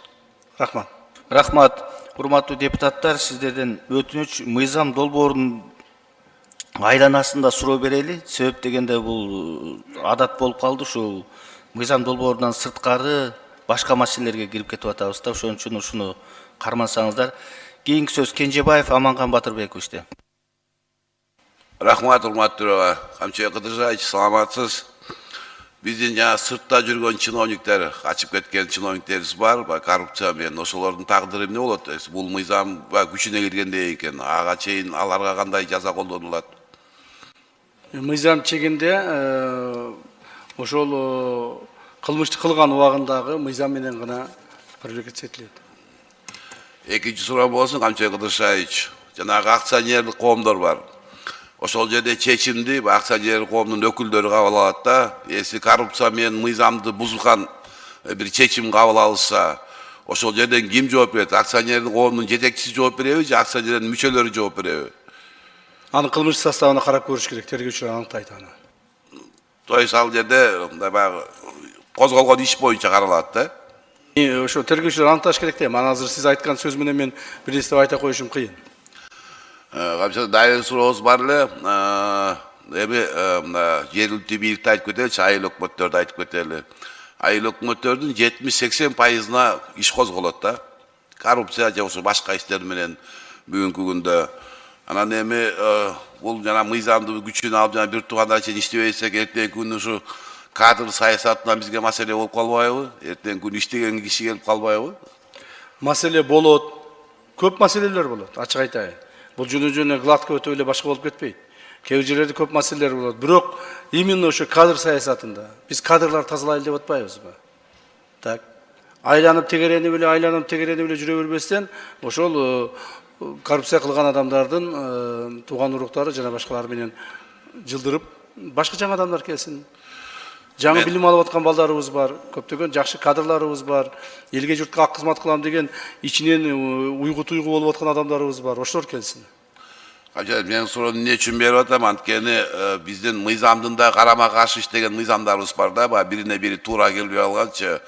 Рахмат. Рахмат. Урматтуу депутаттар, сиздерден өтүнүч мыйзам долбоорунун айланасында суроо берели. Себеп дегенде бул адат болуп калды, ушул мыйзам долбоорунан сырткары башка маселелерге кирип кетип атабыз да. Ошон үчүн ушуну кармансаңыздар. Кийинки сөз Кенжебаев Аманган Батырбековичте. Рахмат, урматтуу Камчыбек Кыдыршаевич, саламатсыз. Биздин жана сыртта жүргөн чиновниктер, качып кеткен чиновниктерибиз бар, коррупция менен ошолордун тагдыры эмне болот? Бул мыйзам күчүнө киргенден кийин ага чейин аларга кандай жаза колдонулат? Мыйзам чегинде ошол кылмышты кылган убагындагы мыйзам менен гана привлекаться этилет. Экинчи суроо болсун, Камчыбек Кыдыршаевич, жанагы акционерлик коомдор бар. Ошол жерде чечимди акционерлик коомдун өкүлдөрү кабыл алат да. Эси коррупция менен мыйзамды бузган бир чечим кабыл алынса, ошол жерден ким жооп берет? Акционерлик коомдун жетекчиси жооп береби же акционерлердин мүчөлөрү жооп береби? Аны кылмыш составына карап көрүш керек, тергөөчүлөр аныктайт аны. То есть ал жерде баягы козголгон иш боюнча каралат да. Ошо тергөөчүлөр аныкташ керек да. Мен азыр сиз айткан сөз менен мен бир нерсе айта коюшум кыйын. Камча дайыр сурообуз бар эле. Эми жергиликтүү бийликти айтып кетеличи, айыл өкмөттөрдү айтып кетели. Айыл өкмөттөрдүн 70-80%-на иш козголот да. Коррупция же ошо башка иштер менен бүгүнкү күндө. Анан эми бул жана мыйзамды күчүнө алып жана бир туугандар чейин иштебесек, эртеңки күнү ушу кадр саясатынан бизге маселе болуп калбайбы? Эртеңки күнү иштеген киши келип калбайбы? Маселе болот. Көп маселелер болот, ачык айтайын. Бул жөнө гладко өтө эле башка болуп кетпейт. Кээ бир жерлерде көп маселелер болот. Бирок именно ошо кадр саясатында биз кадрлар тазалайлы деп атпайбызбы? Так. айланып тегеренип эле жүрө бербестен ошол коррупция кылган адамдардын тууган уруктары жана башкалар менен жылдырып башка жаңы адамдар келсин. Жаңы билим алып аткан балдарыбыз бар, көптөгөн жакшы кадрларыбыз бар, элге журтка ак кызмат кылам деген ичинен уйгу туйгу болуп аткан адамдарыбыз бар. Ошолор келсин. Мен суроону эмне үчүн берип атам? Анткени биздин мыйзамдын да карама каршы иштеген мыйзамдарыбыз бар да, бирине бири туура келбей алганчы.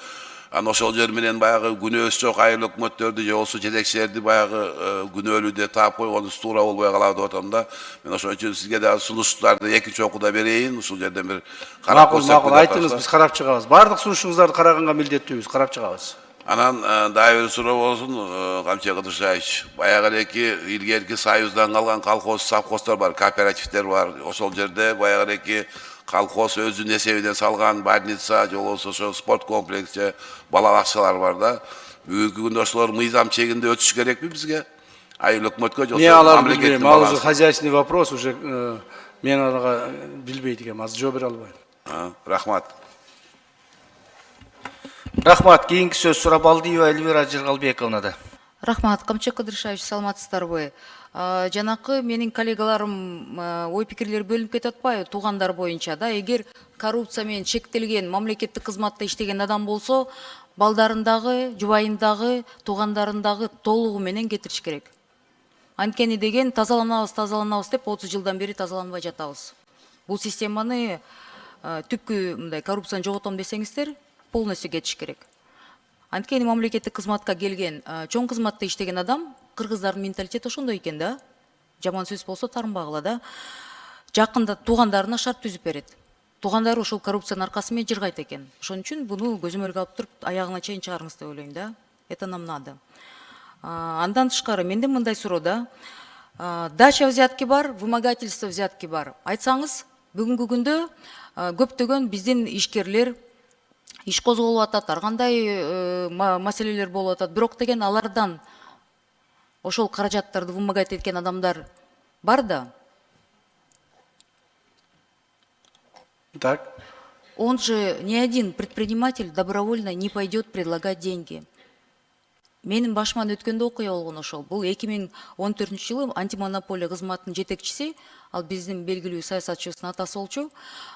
Аны ошол жер менен баягы күнөөсү жок айыл өкмөттөрдү же болбосо жетекчилерди баягы күнөөлүү деп таап койгонубуз туура болбой калат деп атам да. Мен ошон үчүн сизге дагы сунуштарды экинчи окууда берейин. Ушул жерден бир карап көрсөк. Макул, айтыңыз, биз карап чыгабыз. Бардык сунушуңуздарды караганга милдеттүүбүз, карап чыгабыз. Анан дагы бир суроо болсун, Камчы Кыдыршаевич. Баягы илгерки союздан калган колхоз, совхоздор бар, кооперативдер бар. Ошол жерде баягы колхоз өзүнүн эсебинен салган больница же болбосо ошо спорт комплекси, бала бакчалар бар да. Бүгүнкү күндө ошолор мыйзам чегинде өтүш керекпи бизге? Айыл өкмөткө же мамлекеттин ал уже хозяйственный вопрос, уже мен ага билбейт экенмин, азыр жооп бере албайм. Рахмат. Рахмат. Кийинки сөз Сурабалдиева Эльвира Жыргалбековнада. Рахмат, Камчы Кыдыршаевич, саламатсыздарбы? Жанакы менин коллегаларым ой пикирлер бөлүнүп кетип атпайбы туугандар боюнча да? Эгер коррупция менен чектелген мамлекеттик кызматта иштеген адам болсо, балдарындагы, жубайындагы, туугандарындагы толугу менен кетириш керек. Анткени деген тазаланабыз деп 30 жылдан бери тазаланбай жатабыз. Бул системаны түпкү мындай коррупцияны жоготом десеңиздер, полностью кетиш керек. Анткени мамлекеттик кызматка келген, чоң кызматта иштеген адам, кыргыздардын менталитети ошондой экен да. Жаман сөз болсо тарынбагыла да. Жакында туугандарына шарт түзүп берет. Туугандары ошол коррупциянын аркасы менен жыргайт экен. Ошон үчүн буну көзөмөлгө алып туруп, аягына чейин чыгарыңыз деп ойлойм да. Это нам надо. Андан тышкары менде мындай суроо да. Дача взятки бар, вымогательство взятки бар. Айтсаңыз, бүгүнкү күндө көптөгөн биздин ишкерлер иш козголуп атат, ар кандай маселелер болуп атат. Бирок деген алардан ошол каражаттарды вымогать эткен адамдар бар да. Так. Он же ни один предприниматель добровольно не пойдет предлагать деньги. Менин башыман өткөндө окуя болгон ошол. Бул 2014 жылы антимонополия кызматынын жетекчиси, ал биздин белгилүү саясатчыбыздын атасы болчу,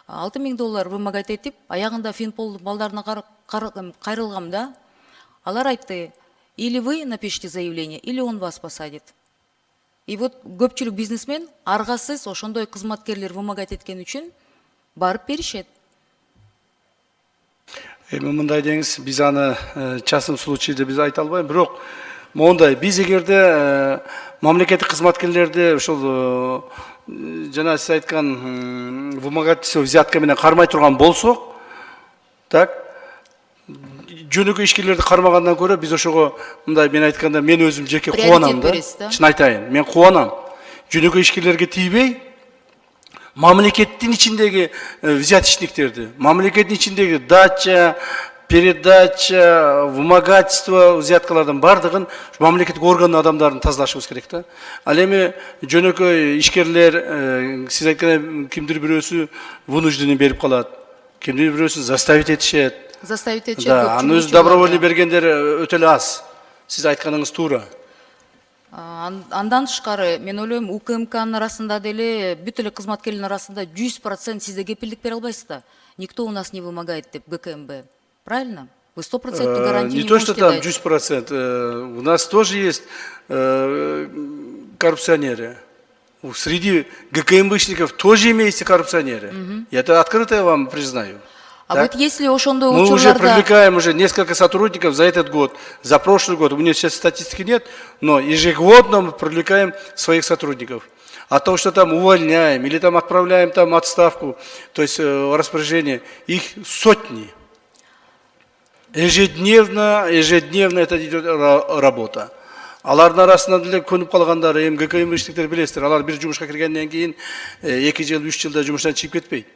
$6,000 вымогать этип, аягында Финпол балдарына кайрылгам да. Алар айтты: или вы напишите заявление, или он вас посадит. И вот көпчүлүк бизнесмен аргасыз ошондой кызматкерлер вымогать эткен үчүн барып беришет. Мындай деңиз, биз аны частный случайда биз айта албайбыз, бирок мондай биз эгерде мамлекеттик кызматкерлерди ошол жана сиз айткан вымогательство взятка менен кармай турган болсок, так, жөнөкөй ишкерлерди кармагандан көрө биз ошого мындай мен айтканда мен өзүм жеке кубанам да. Чын айтайын, мен кубанам. Жөнөкөй ишкерлерге тийбей, мамлекеттин ичиндеги взяточниктерди, мамлекеттин ичиндеги дача, передача, вымогательство, взяткалардын бардыгын мамлекеттик органдын адамдарын тазалашыбыз керек да. Ал эми жөнөкөй ишкерлер, сиз айткандай кимдир бирөөсү вынужденный берип калат, кимдир бирөөсүн заставить этишет. Заставить этишет. Да, аны өзү добровольный бергендер өтө эле аз. Сиз айтканыңыз туура. Андан тышкары мен ойлойм, УКМКнын арасында деле бүт эле кызматкерлердин арасында 100% сиз да кепилдик бере албайсыз да. Никто у нас не вымогает деп ГКМБ. Правильно? Вы 100% гарантию не то, что там 100%. У нас тоже есть коррупционеры. Среди ГКМБшников тоже имеются коррупционеры. Я это открыто вам признаю. А так? Вот если ошондой мы уже привлекаем уже несколько сотрудников за этот год, за прошлый год. У меня сейчас статистики нет, но ежегодно мы привлекаем своих сотрудников. А то, что там увольняем или там отправляем там отставку, то есть распоряжение, их сотни. Ежедневно это идет работа. Алардын арасында деле көнүп калгандар, ГКМБшниктер билесиздер, алар бир жумушка киргенден кийин 2 жыл, 3 жылда жумуштан чыгып кетпейт.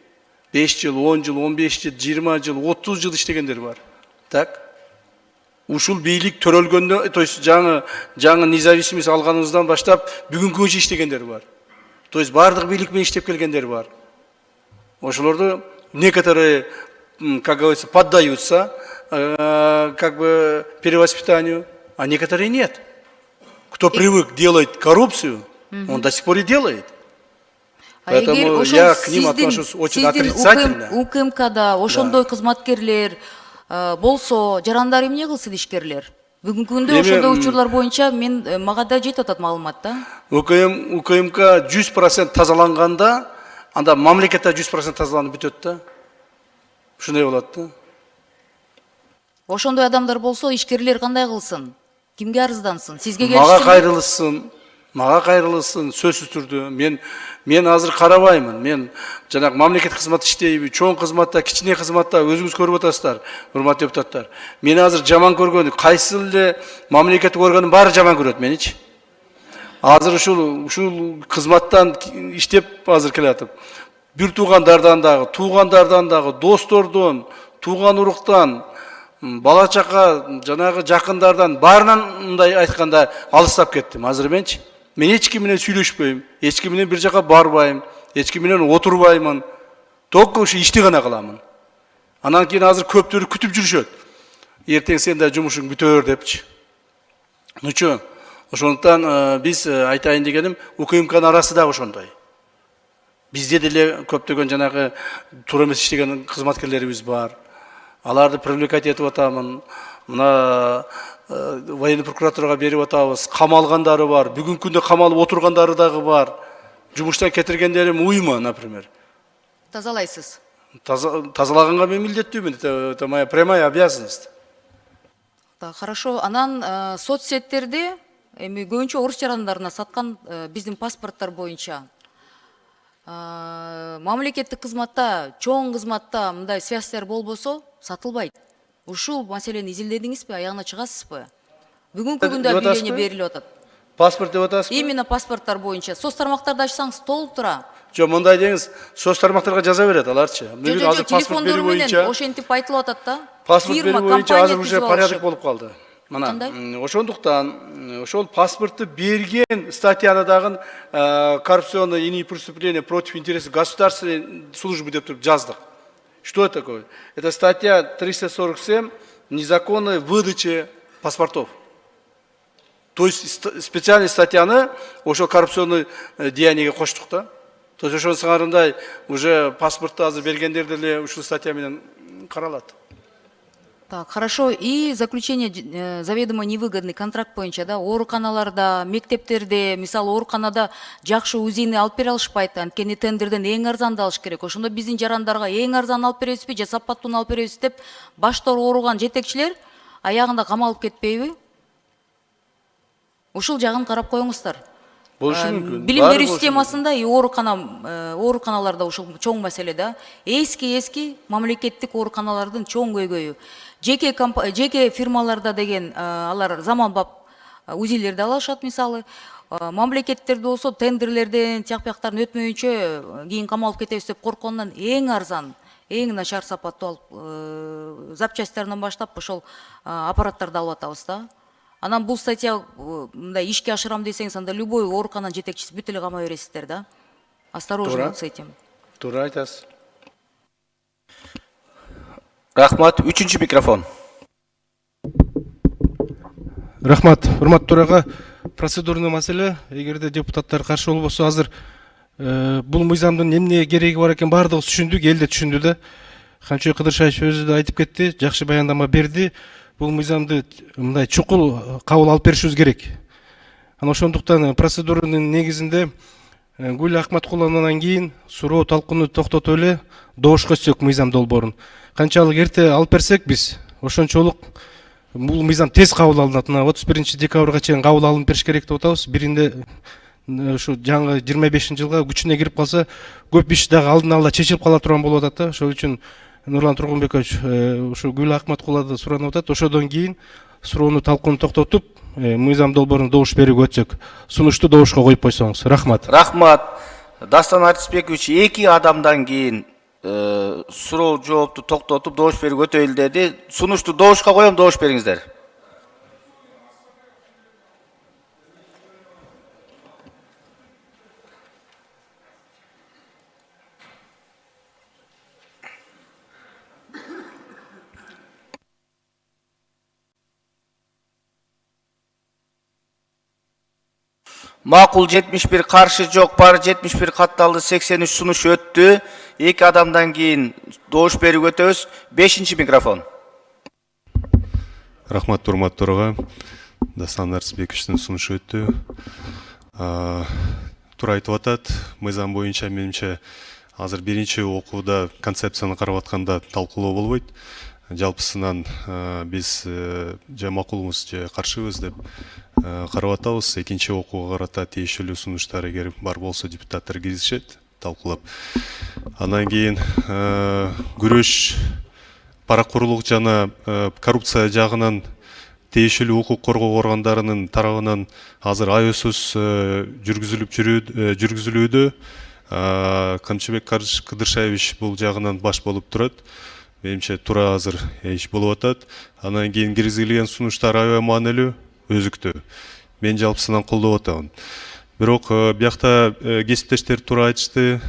5 жыл, 10 жыл, 15 жыл, 20 жыл, 30 жыл иштегендер бар. Так? Ушул бийлик төрөлгөндө, то есть жаңы независимость алганыңыздан баштап бүгүнкү күнчө иштегендер бар. То есть бардык бийлик менен иштеп келгендер бар. Ошолорду некоторые, как говорится, поддаются как бы перевоспитанию, а некоторые нет. Кто привык делать коррупцию, он до сих пор и делает. Поэтому я к ним отношусь очень отрицательно. УКМКда ошондой кызматкерлер болсо жарандар эмне кылсын ишкерлер? Бүгүнкү күндө ошондой учурлар боюнча мага да жетип атат маалымат да. УКМК 100% тазаланганда, анда мамлекетте 100% тазаланып бүтөт да. Ушундай болот да. Ошондой адамдар болсо ишкерлер кандай кылсын? Кимге арыздансын? Сизге келишсин? Мага кайрылсын, сөзсүз түрдө. Мен азыр карабаймын. Мен жанагы мамлекет кызмат иштейби, чоң кызматта, кичине кызматта өзүңүз көрүп атасыздар, урматтуу депутаттар. Мен азыр жаман көргөнү, кайсы эле мамлекеттик органдын баары жаман көрөт меничи. Азыр ушул кызматтан иштеп азыр келатып, бир туугандардан дагы, достордон, тууган уруктан, бала чака, жанагы жакындардан баарынан мындай айтканда алыстап кеттим азыр менчи. Мен эч ким менен сүйлөшпөйм, эч ким менен бир жака барбайм, эч ким менен отурбаймын. Только ушу ишти гана кыламын. Анан кийин азыр көптөрү күтүп жүрүшөт. Эртең сен да жумушуң бүтөр депчи. Нучу, ошондуктан биз айтайын дегеним, УКМКнын арасы да ошондой. Бизде деле көптөгөн жанагы туура эмес иштеген кызматкерлерибиз бар. Аларды привлекать этип атамын. Мына военный прокуратурага берип атабыз. Камалгандары бар. Бүгүнкү күндө камалып отургандары дагы бар. Жумуштан кетиргендерим уйма, например. Тазалайсыз. Тазалаганга мен милдеттүүмүн. Это моя прямая обязанность. Хорошо. Анан соцсеттерде эми көбүнчө орус жарандарына саткан биздин паспорттор боюнча мамлекеттик кызматта, чоң кызматта мындай связьтер болбосо сатылбайт. Ушул маселени изилдедиңизби, аягына чыгасызбы? Бүгүнкү күндө объявление берилип атат. Паспорт деп атасызбы? Именно паспорттор боюнча. Соц тармактарды ачсаңыз толуп тура. Жок, мындай деңиз, соц тармактарга жаза берет аларчы. Жок, телефондору менен ошентип айтылып атат да. Паспорт берүү боюнча азыр уже порядок болуп калды. Мына, ошондуктан ошол паспортты берген статьяны дагы коррупционные иные преступления против интересов государственной службы деп туруп жаздык. Что это такое? Это статья 347 незаконной выдачи паспортов. То есть специальный статьяны ошол коррупционный деяниеге коштук да. То есть ошонун сыңарындай уже паспортты азыр бергендер деле ушул статья менен каралат. Так, хорошо. И заключение заведомо невыгодный контракт боюнча да, ооруканаларда, мектептерде, мисалы ооруканада жакшы УЗИни алып бере алышпайт, анткени тендерден эң арзанды алыш керек. Ошондо биздин жарандарга эң арзан алып беребизби, же сапаттууну алып беребиз деп баштары ооруган жетекчилер аягында камалып кетпейби? Ушул жагын карап коюңуздар. Билим берүү системасында ооруканаларда ушул чоң маселе да. Эски мамлекеттик ооруканалардын чоң көйгөйү. Жеке фирмаларда деген алар заманбап УЗИлерди алышат мисалы. Мамлекеттерде болсо тендерлерден тияк-бияктарын өтмөйүнчө кийин камалып кетебиз деп корккондон эң арзан, эң начар сапаттуу алып запчастьтарынан баштап ошол аппараттарды алып атабыз да. Анан бул статья мындай ишке ашырам десеңиз, анда любой оорукананын жетекчиси бүт эле камай бересиздер да. Осторожно с этим. Туура айтасыз. Рахмат. Үчүнчү микрофон. Рахмат. Урматтуу төрага, процедурный маселе, эгерде депутаттар каршы болбосо, азыр бул мыйзамдын эмне кереги бар экен баардыгыбыз түшүндүк, эл да түшүндү да. Камчыбек Кыдыршаевич өзү да айтып кетти, жакшы баяндама берди. Бул мыйзамды мындай чукул кабыл алып беришибиз керек. Анан ошондуктан процедуранын негизинде Гүл Акматкуловандан кийин суроо талкууну токтотуп эле добушка өтсөк мыйзам долбоорун. Канчалык эрте алып берсек биз, ошончолук бул мыйзам тез кабыл алынат. 31 декабрга чейин кабыл алынып бериш керек деп атабыз. Биринде ушу жаңы 25-жылга күчүнө кирип калса, көп иш дагы алдын ала чечилип кала турган болуп атат да. Ошол үчүн Нурлан Тургунбекович ушу Гүл Акматкуловду суранып атат. Ошодон кийин суроону талкууну токтотуп, мыйзам долбоорун добуш берүүгө өтсөк. Сунушту добушка коюп койсоңуз. Рахмат. Рахмат. Дастан Артисбекович 2 адамдан кийин суроо жоопту токтотуп добуш берүүгө өтөйүл деди. Сунушту добушка коем, добуш бериңиздер. Makul 71, karşı жоқ бар 71 катталды, 83 sunuş öttü. 2 adamdan keyin doğuş berip ötöbüz. 5-ci mikrofon. Рахмат, урматтуу төраға. Дастан Арсбековичтің сунушу өтті. Тура айтып атат, мыйзам боюнча менимче азыр биринчи окууда концепцияны карап атканда талкуулоо болбойт. Жалпысынан биз же макулбуз же каршыбыз деп карап атабыз. Экинчи окууга карата тийиштүү сунуштар эгер бар болсо депутаттар киргизишет, талкуулап. Андан кийин күрөш паракорлук жана коррупция жагынан тийиштүү укук коргоо органдарынын тарабынан азыр айысыз жүргүзүлүүдө. Камчыбек Кыдыршаевич бул жагынан баш болуп турат. Менимче туура азыр иш болуп атат. Андан кийин киргизилген сунуштар аябай маанилүү, өзүктүү. Мен жалпысынан колдоп атамын. Бирок биякта кесиптештер туура айтышты.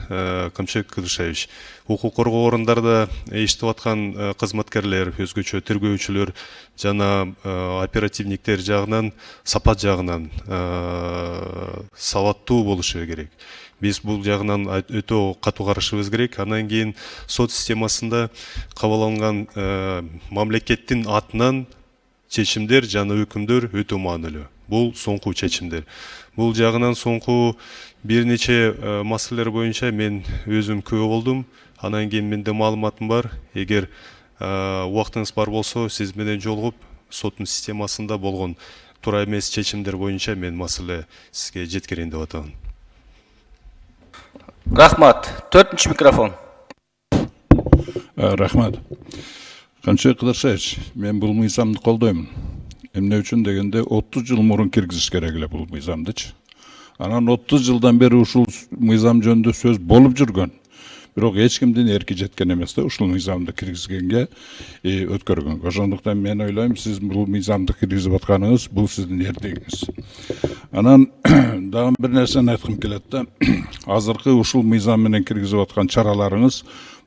Камчыбек Кыдыршаевич укук коргоо орундарда иштеп аткан кызматкерлер, өзгөчө тергөөчүлөр жана оперативниктер жагынан, сапат жагынан сабаттуу болушу керек. Биз бул жагынан өтө катуу карашыбыз керек. Андан кийин сот системасында кабыл алынган мамлекеттин атынан чечимдер жана өкүмдөр өтө маанилүү. Бул соңку чечимдер. Бул жагынан соңку бир нече маселелер боюнча мен өзүм күбө болдум. Андан кийин менде маалыматым бар. Эгер убактыңыз бар болсо, сиз менен жолугуп, соттун системасында болгон туура эмес чечимдер боюнча мен маселе сизге жеткирейин деп атам. Рахмат. 4-ci mikrofon. Рахмат. Камчыбек Кыдыршаевич, мен бул мыйзамды колдойм. Эмне үчүн дегенде 30 жыл мурун киргизиш керек эле бул мыйзамдычы. Анан 30 жылдан бери ушул мыйзам жөнүндө сөз болуп жүргөн. Бирок эч кимдин эрки жеткен эмес да ушул мыйзамды киргизгенге, өткөргөнгө. Ошондуктан мен ойлойм, сиз бул мыйзамды киргизип атканыңыз бул сиздин эрдигиңиз. Анан дагы бир нерсени айткым келет да. Азыркы ушул мыйзам менен киргизип аткан чараларыңыз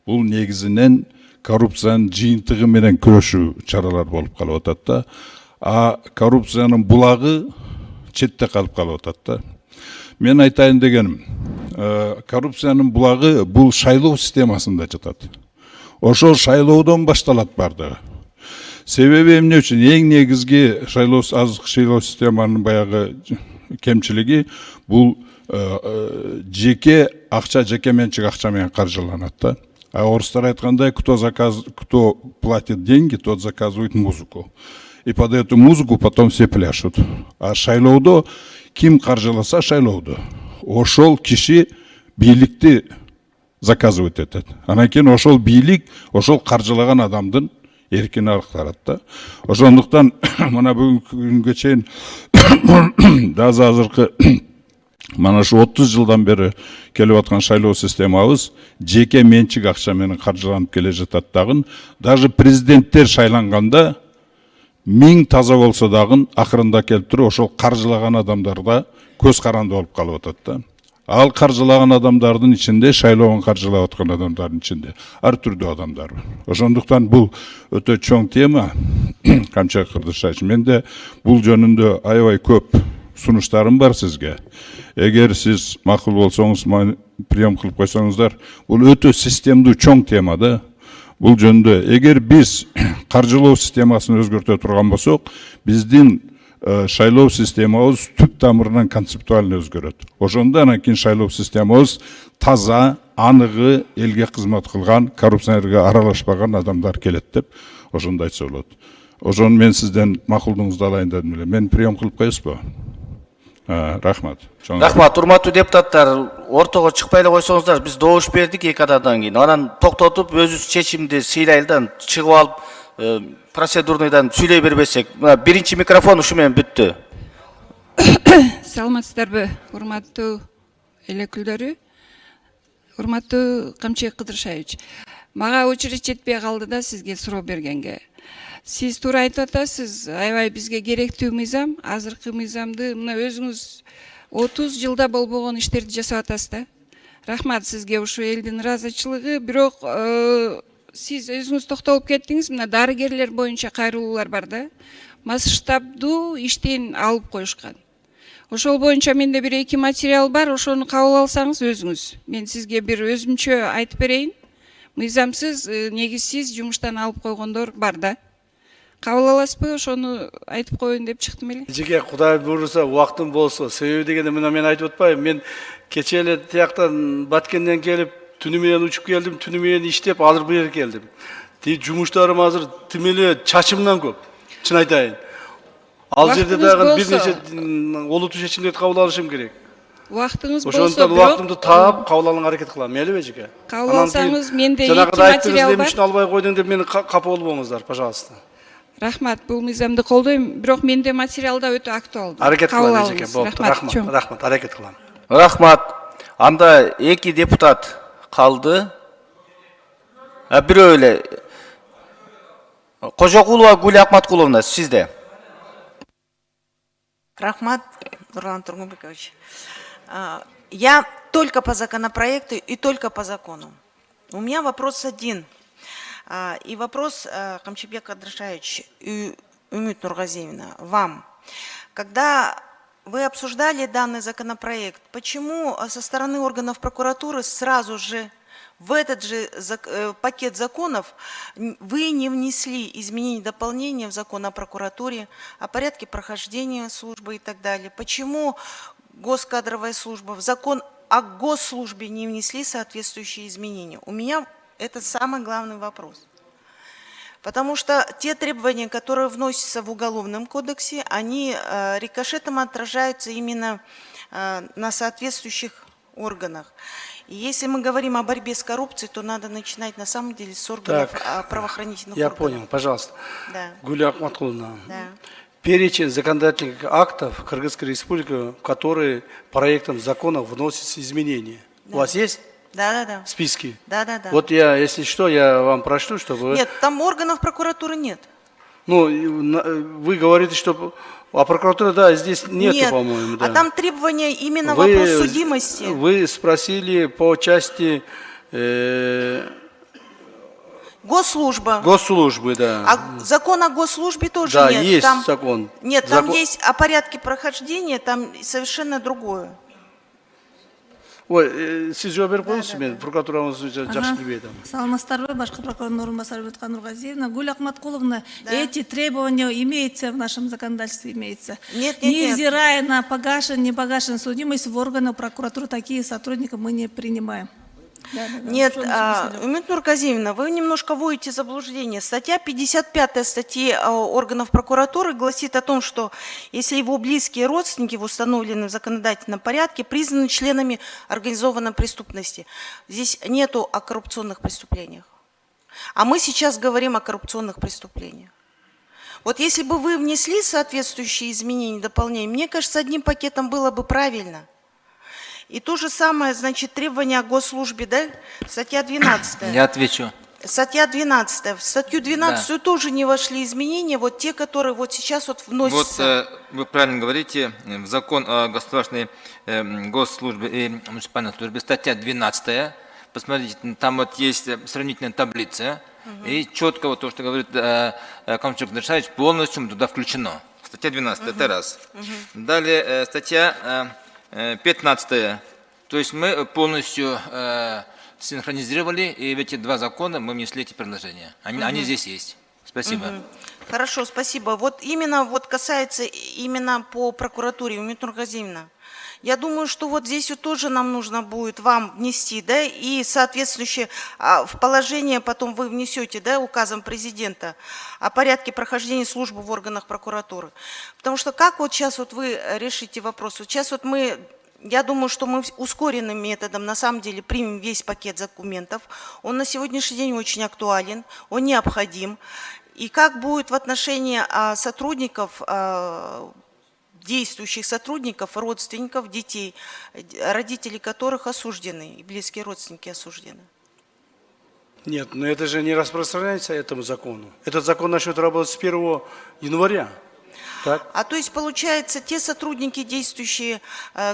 бул негизинен коррупциянын жыйынтыгы менен күрөшүү чаралар болуп калып атат да. А коррупциянын булагы четте калып атат да. Мен айтайын дегеним, коррупциянын булагы бул шайлоо системасында жатат. Ошол шайлоодон башталат бардыгы. Себеби эмне үчүн эң негизги азыркы шайлоо системанын баягы кемчилиги бул жеке акча, жеке менчик акча менен каржыланат да. А орустар айткандай, кто платит деньги, тот заказывает музыку. И под эту музыку потом все пляшут. А шайлоодо ким каржыласа шайлоодо, ошол киши бийликти заказывать этет. Анан кийин ошол бийлик, ошол каржылаган адамдын эркин арктарат да. Ошондуктан мына бүгүнкү күнгө чейин азыркы мана шу 30 жылдан бери келип аткан шайлоо системабыз жеке менчик акча менен каржыланып келе жатат дагы. Даже президенттер шайланганда 1000 таза болсо дагы акырында келип туруп ошол каржылаган адамдарда көз каранды болуп калып атат да. Ал каржылаган адамдардын ичинде, шайлоон каржылап аткан адамдардын ичинде ар түрдүү адамдар бар. Ошондуктан бул өтө чоң тема. Камчыбек Кыдыршаевич, менде бул жөнүндө аябай көп сунуштарым бар сизге. Эгер сиз макул болсоңуз, прием кылып койсоңуздар, бул өтө системдүү чоң тема да. Бул жөнүндө эгер биз каржылоо системасын өзгөртө турган болсок, биздин шайлоо системабыз түп тамырынан концептуально өзгөрөт. Ошондо анан кийин шайлоо системабыз таза, аныгы, элге кызмат кылган, коррупцияга аралашпаган адамдар келет деп ошондо айтса болот. Ошону мен сизден макулдуңузду алайын дедим эле. Мен прием кылып коесузбу? Рахмат. Рахмат, урматтуу депутаттар, ортого чыкпай эле койсоңуздар, биз добуш бердик 2 адамдан кийин. Анан токтотуп, өзүбүз чечимди сыйлайлдан чыгып алып, процедурныйдан сүйлөй бербесек. Биринчи микрофон ушу менен бүттү. Саламатсыздарбы, урматтуу эл өкүлдөрү? Урматтуу Камчыбек Кыдыршаевич, мага очередь жетпей калды да сизге суроо бергенге. Сиз туура айтып атасыз, аябай бизге керектүү мыйзам, азыркы мыйзамды мына өзүңүз 30 жылда болбогон иштерди жасап атасыз да. Рахмат сизге ушу элдин ыраазычылыгы, бирок сиз өзүңүз токтолуп кеттиңиз, мына дарыгерлер боюнча кайрылуулар бар да. Масштабдуу иштен алып коюшкан. Ошол боюнча менде бир 2 материал бар, ошону кабыл алсаңыз өзүңүз. Мен сизге бир өзүмчө айтып берейин. Мыйзамсыз, негизсиз жумуштан алып койгондор бар да. Кабыл аласызбы? Ошону айтып коеюн деп чыктым эле. Жеке Кудай буйруса, убактым болсо, себеби дегенде мына мен айтып атпайбы. Мен кече эле тияктан Баткенден келип, түнү менен учуп келдим, түнү менен иштеп, азыр бу жерге келдим. Жумуштарым азыр тим эле чачымдан көп. Чын айтайын. Ал жерде дагы бир нече олуттуу чечимдерди кабыл алышым керек. Убактыңыз болсо, Ошондуктан убактымды таап кабыл алганга аракет кылам, мейлиби жеке? Кабыл алсаңыз, менде 2 материал материал бар. бар. Үчүн албай койдуң деп мени капа болбоңуздар, пожалуйста. Рахмат, бул мыйзамды колдойм, бирок менде материалда өтө актуалдуу. Аракет Кабыл кылам алыңыз. жеке, болупту. чоң. Рахмат, аракет кылам. Рахмат. Анда 2 депутат калды. Бирөө эле Кожокулова Гүл Акматкуловна, сизде. Рахмат, Нурлан Тургунбекович. Я только по законопроекту и только по закону. У меня вопрос один. И вопрос, Камчыбек Кадыршаевич и Умит Нургазиевна, вам. Когда вы обсуждали данный законопроект, почему со стороны органов прокуратуры сразу же в этот же пакет законов вы не внесли изменения и дополнения в закон о прокуратуре, о порядке прохождения службы и так далее? Почему госкадровая служба в закон о госслужбе не внесли соответствующие изменения? У меня это самый главный вопрос. Потому что те требования, которые вносятся в Уголовном кодексе, они рикошетом отражаются именно на соответствующих органах. И если мы говорим о борьбе с коррупцией, то надо начинать на самом деле с органов правоохранительных Я органов. понял, пожалуйста. Да. Гуля Ахматулловна. Да. Перечень законодательных актов Кыргызской Республики, в которые проектом закона вносятся изменения. Да. У вас есть? Да. Списки? Да. Вот я, если что, я вам прошлю, чтобы... Нет, там органов прокуратуры нет. Ну, вы говорите, что... А прокуратура, да, здесь нету, Нет, по-моему. Да. а там требования именно вопрос судимости. Вы спросили по части... Госслужба. Госслужбы, да. А закон о госслужбе тоже Да, нет. есть там, закон. Нет, там есть о порядке прохождения, там совершенно другое. Ой, сиз жооп берип коюңузчу, мен прокуратурамызды жакшы билбейт. Саламатсыздарбы, башкы прокурордун орун басары Буткан Нургазиевна. Гүл Акматкуловна, эти требования имеются в нашем законодательстве, имеются. Нет. Невзирая на погашен, не погашен судимость, в органах прокуратуры такие сотрудники мы не принимаем. Нет, Умит Нургазиевна, вы немножко вводите в заблуждение. Статья 55 статьи органов прокуратуры гласит о том, что если его близкие родственники в установленном законодательном порядке признаны членами организованной преступности. Здесь нету о коррупционных преступлениях. А мы сейчас говорим о коррупционных преступлениях. Вот если бы вы внесли соответствующие изменения, дополнения, мне кажется, одним пакетом было бы правильно. И то же самое, значит, требования о госслужбе, да? Статья 12. Я отвечу. Статья 12. В статью 12 тоже не вошли изменения, вот те, которые вот сейчас вот вносятся. Вот вы правильно говорите, в закон о государственной госслужбе и муниципальной службе, статья 12. Посмотрите, там вот есть сравнительная таблица, и четко вот то, что говорит Камчыбек Кадыршаевич, полностью туда включено. Статья 12, это раз. Далее статья 15. То есть мы полностью синхронизировали, и в эти два закона мы внесли эти предложения. Они здесь есть. Спасибо. Хорошо, спасибо. Вот именно вот касается именно по прокуратуре, Умит Нургазиевна. Я думаю, что вот здесь вот тоже нам нужно будет вам внести, да, и соответствующее в положение потом вы внесете, да, указом президента о порядке прохождения службы в органах прокуратуры. Потому что как вот сейчас вот вы решите вопрос? Вот сейчас вот мы, я думаю, что мы ускоренным методом на самом деле примем весь пакет документов. Он на сегодняшний день очень актуален, он необходим. И как будет в отношении сотрудников, действующих сотрудников, родственников, детей, родители которых осуждены, и близкие родственники осуждены? Нет, но это же не распространяется этому закону. Этот закон начнет работать с 1 января. Так? А то есть, получается, те сотрудники действующие,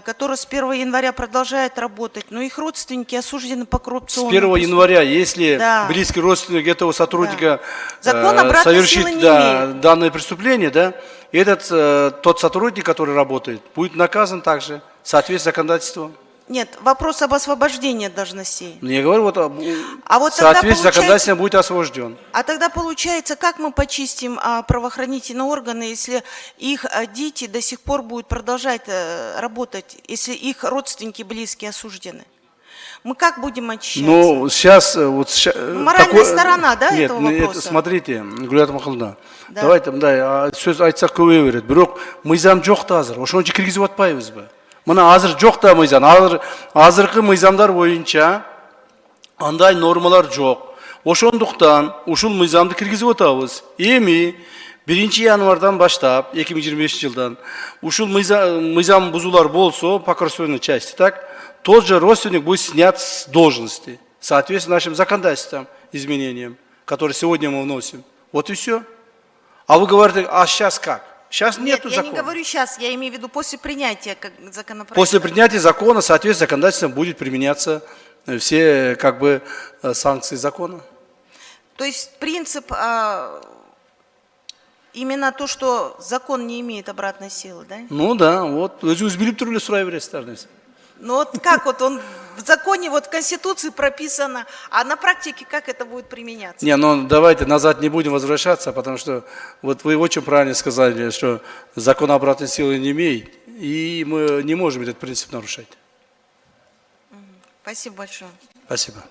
которые с 1 января продолжают работать, но их родственники осуждены по коррупционному. С 1 января, если Да. близкий родственник этого сотрудника Закон обратной силы совершит не имеет. данное преступление, да, тот сотрудник, который работает, будет наказан также в соответствии с законодательством. Нет, вопрос об освобождении от должностей. Я говорю, вот, вот в тогда соответствии с получается- законодательством будет освобожден. А тогда получается, как мы почистим правоохранительные органы, если их дети до сих пор будут продолжать работать, если их родственники близкие осуждены? Мы как будем очищаться? Ну, сейчас... Моральная сторона, да, Нет, этого вопроса? Это, смотрите, Гулят Махална, Да. давайте, сөз айтсақ көбейе береді. Бірақ мыйзам жоқ та азыр. Ошоны киргизип атпайбыз ба? Мына азыр жоқ та мыйзам. Азыркы мыйзамдар боюнча андай нормалар жоқ. Ошондуктан ушул мыйзамды киргизип атабыз. Эми 1 январдан баштап 2025 жылдан ушул мыйзам бузуулар болсо по коррупционной части, так, тот же родственник будет снят с должности, соответственно нашим законодательствам, изменениям, которые сегодня мы вносим. Вот и все. А вы говорите, а сейчас как? Сейчас Нет, нету я закона. не говорю сейчас, я имею в виду после принятия законопроекта. После принятия закона, соответственно, законодательством будет применяться все как бы санкции закона. То есть принцип именно то, что закон не имеет обратной силы, да? Ну да, вот өзіңіз біліп тұр эле сурай бересіздер. Ну вот как вот он в законе, вот в Конституции прописано, а на практике как это будет применяться? Не, ну давайте назад не будем возвращаться, потому что вот вы очень правильно сказали, что закон обратной силы не имеет, и мы не можем этот принцип нарушать. Спасибо большое. Спасибо.